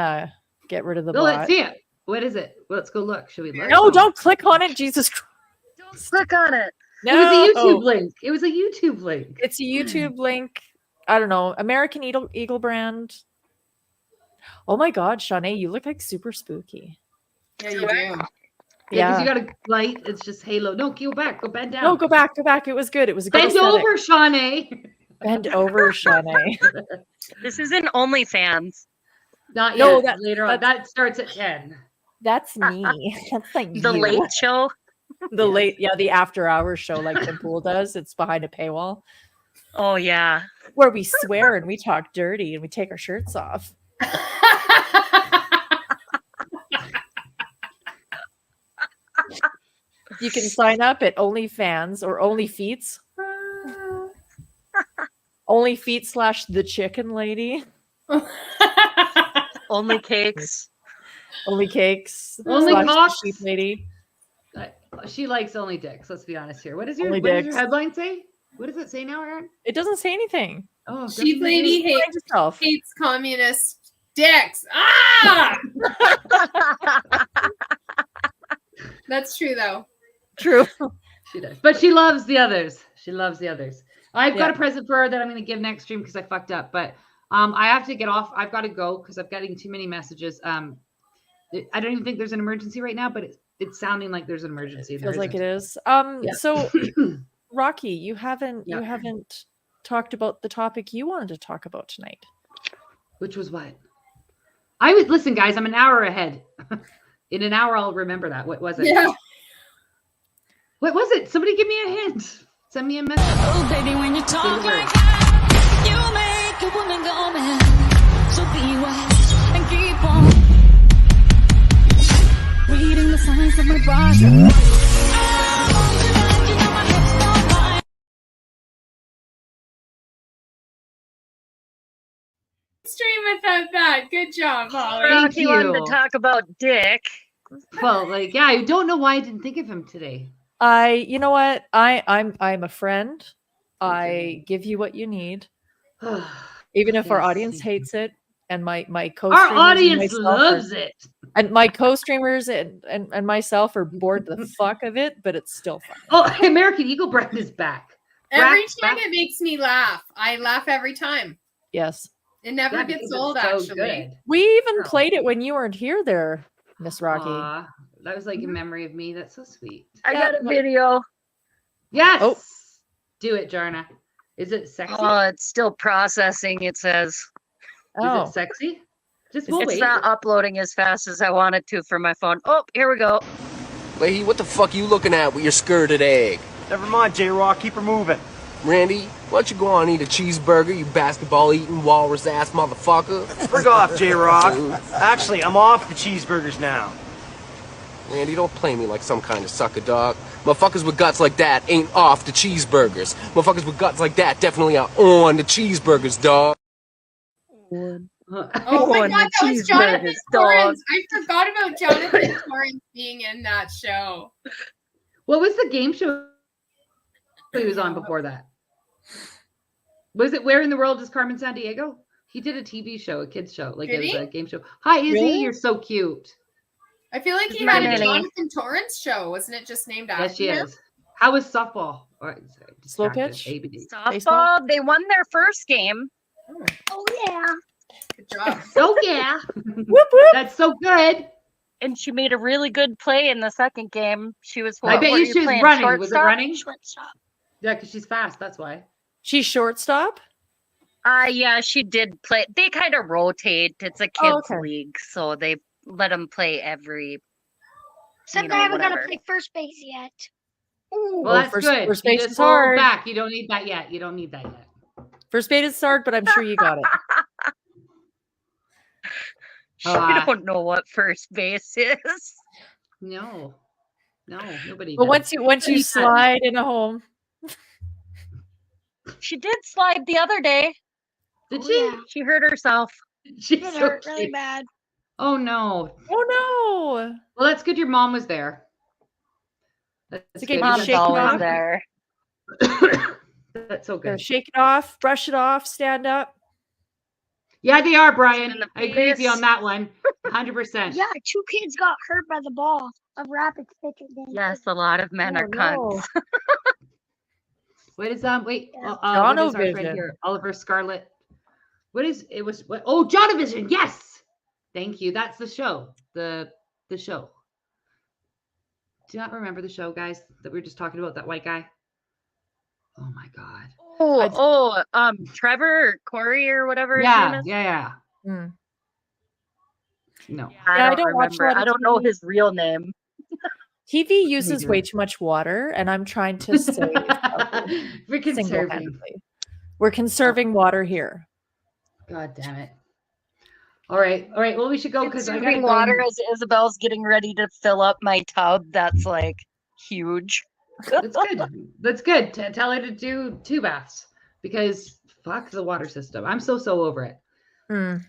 get rid of the No, bot? let's see it. What is it? Let's go look. Should we look? No, don't click on it. Jesus Christ. Don't click on it. No. It was a YouTube link. It was a YouTube link. It's a YouTube link. I don't know. American Eagle brand. Oh my God, Shawnee, you look like super spooky. Yeah, you do. Yeah, because you got a light. It's just halo. No, go back. Go bend down. No, go back. It was good. It was a good Bend aesthetic. over, Shawnee. Bend over, Shawnee. This isn't OnlyFans. Not yet. No, later on. That starts at 10. That's me. That's like The you. late show. The after hours show like Tim Pool does. It's behind a paywall. Oh yeah. Where we swear and we talk dirty and we take our shirts off. You can sign up at OnlyFans or OnlyFeets. OnlyFeet / the chicken lady. Only cakes. Only cakes. Only cocks. Sheep lady. She likes only dicks. Let's be honest here. What does your headline say? What does it say now, Erin? It doesn't say anything. Oh, Sheep lady hates communist dicks. Ah! That's true though. True. She does. But she loves the others. She loves the others. I've got a present for her that I'm going to give next stream because I fucked up. But I have to get off. I've got to go because I'm getting too many messages. I don't even think there's an emergency right now, but it's sounding like there's an emergency. It feels like it is. So Rocky, you haven't talked about the topic you wanted to talk about tonight. Which was what? Listen, guys, I'm an hour ahead. In an hour, I'll remember that. What was it? Yeah. What was it? Somebody give me a hint. Send me a message. Oh, baby, when you talk like that, you make a woman go mad. So be wise and keep on reading the signs of my body. Stream without that. Good job, Holly. Rocky wanted to talk about Dick. Well, I don't know why I didn't think of him today. You know what? I'm a friend. I give you what you need. Even if our audience hates it and my co-streamers. Our audience loves it. And my co-streamers and myself are bored the fuck of it, but it's still fun. Oh, American Eagle brand is back. Every time it makes me laugh. I laugh every time. Yes. It never gets old, actually. Good. We even played it when you weren't here there, Miss Rocky. That was like a memory of me. That's so sweet. I got a video. Yes. Oh. Do it, Jarna. Is it sexy? Oh, it's still processing, it says. Is it sexy? Just we'll it's wait. not uploading as fast as I want it to for my phone. Oh, here we go. Leahy, what the fuck you looking at with your skirted egg? Never mind, J-Rock. Keep her moving. Randy, why don't you go on and eat a cheeseburger, you basketball-eating, walrus-ass motherfucker? Frig off, J-Rock. Actually, I'm off the cheeseburgers now. Randy, don't play me like some kind of sucker, dog. Motherfuckers with guts like that ain't off the cheeseburgers. Motherfuckers with guts like that definitely are on the cheeseburgers, dog. Oh my god, that was Jonathan Torrance. I forgot about Jonathan Torrance being in that show. What was the game show he was on before that? Was it Where in the World is Carmen Sandiego? He did a TV show, a kids show, like it was a game show. Hi, Izzy, Really? you're so cute. I feel like he had a Jonathan Torrance show. Wasn't it just named after Yes, she him? is. How was softball? Slow pitch? Softball, they won their first game. Oh yeah. Good job. Oh yeah. Whoop, whoop. That's so good. And she made a really good play in the second game. She was. I bet what you were she was playing, running. Was it shortstop? running? Shortstop. Yeah, because she's fast. That's why. She's shortstop? Yeah, she did play. They kind of rotate. It's a kids okay. league, so they let them play every. Except I haven't got to play first base yet. Well, Well, that's first- good. first You base just is hold hard. back. You don't need that yet. You don't need that yet. First base is hard, but I'm sure you got it. I don't know what first base is. No, nobody. But does. once you slide in a home, She did slide the other day. Did she? Yeah. She hurt herself. She's It so hurt really cute. bad. Oh no. oh Well, that's good. Your mom was there. That's It's okay, good. Mom, You shake got- it off. there. That's so no, good. shake it off, brush it off, stand up. Yeah, they are, Brian. In the I agree with you face. on that one. 100%. Yeah, 2 kids got hurt by the ball of rapid cricket game. Yes, a lot of men Oh, are cunts. no. What is wait? Yeah. What is our friend Jonovision. here? Oliver Scarlett. What is it? Was what? Oh, Jonovision. Yes. Thank you. That's the show. The show. Do you not remember the show, guys, that we were just talking about? That white guy. Oh my god. Trevor or Corey or whatever his Yeah, name is. yeah. Mm. No. I I don't don't watch a remember. lot of I don't know TV. his real name. TV uses neither. way too much water, and I'm trying to save We're conserving. single-handedly. We're conserving water here. God damn it. All right. Well, we should go because I got Conserving water as Isabel's getting ready to fill up my tub. That's like huge. That's good. That's good. Tell her to do 2 baths because fuck the water system. I'm so over it. Mm.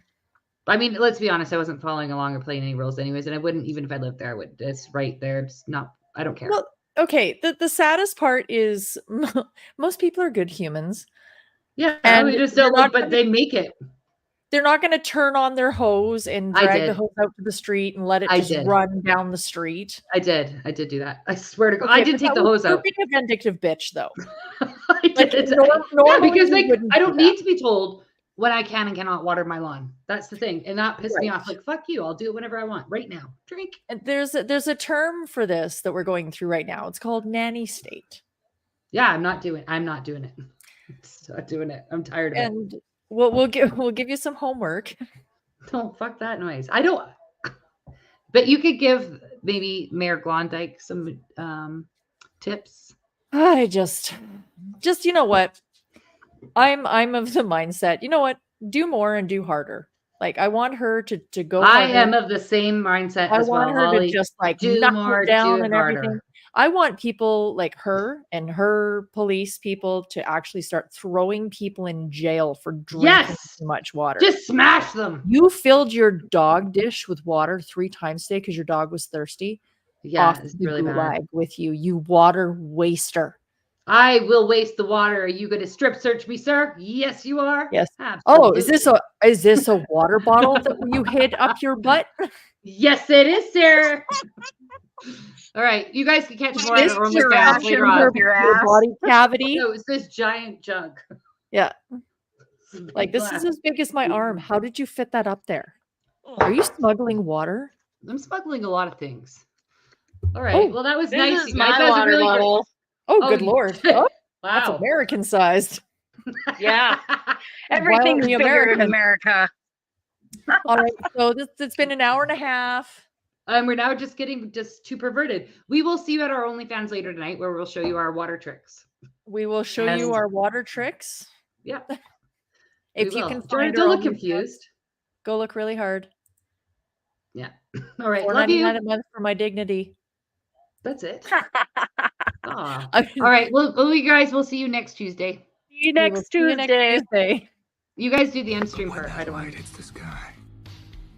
I mean, let's be honest. I wasn't following along or playing any rules anyways, and I wouldn't even if I lived there. I would. It's right there. It's not. I don't care. Well, okay. The saddest part is most people are good humans. Yeah, and we just they're don't. not But gonna- they make it. They're not going to turn on their hose and I drag the did. hose out to the street and let it I just did. run down the street. I did do that. I swear to God, Okay, I did but take that the was- hose you're out. being a vindictive bitch, though. I Like, did. nor- Yeah, normally because you like wouldn't I do don't that. need to be told when I can and cannot water my lawn. That's the thing, and that pissed me Right. off. Like fuck you, I'll do it whenever I want. Right now, drink. And there's a term for this that we're going through right now. It's called nanny state. Yeah, I'm not doing it. I'm not doing it. Not doing it. I'm tired of it. And we'll give you some homework. Don't fuck that noise. I don't. But you could give maybe Mayor Glondike some tips. I just you know what? I'm of the mindset, you know what? Do more and do harder. Like I want her to go I harder. am of the same mindset I as well. want her Holly. to just like do knuckle more, down do and harder. everything. I want people like her and her police people to actually start throwing people in jail for drinking Yes! too much water. Just smash them. You filled your dog dish with water 3 times today because your dog was thirsty. Yeah, Off it's the really bad. gulag with you, you water waster. I will waste the water. Are you going to strip search me, sir? Yes, you are. Yes. Absolutely. Oh, is this a water bottle that you hid up your butt? Yes, it is, sir. All right, you guys can catch more This on our your OnlyFans ass later in on. your body cavity. No, it's this giant jug. Yeah. Like this is as big as my arm. How did you fit that up there? Are you smuggling water? I'm smuggling a lot of things. All right. Oh, well, that was this nice. is You guys. my That was a water really great- bottle. Oh, Oh, good you- lord. Oh, that's Wow. American sized. Yeah. Everything's Wildly bigger in American. America. All right. So it's been an hour and a half. We're now just getting just too perverted. We will see you at our OnlyFans later tonight where we'll show you our water tricks. We will show And- you our water tricks. Yeah. If We you will. can Jordan, find don't our look OnlyFans, confused. go look really hard. Yeah. All right. Love you. $4.99 a month for my dignity. That's it. Aw. I mean, All right. Well, you guys, we'll see you next Tuesday. We will see you next Tuesday. You guys do the end stream part. I don't want Light hits the sky.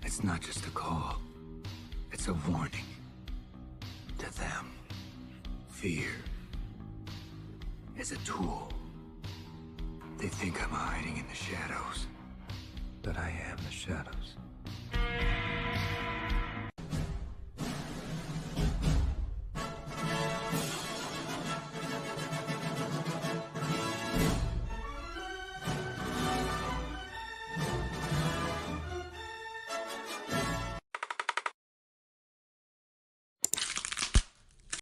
It's not just a call. It's a warning. To them, fear is a tool. They think I'm hiding in the shadows, but I am the shadows.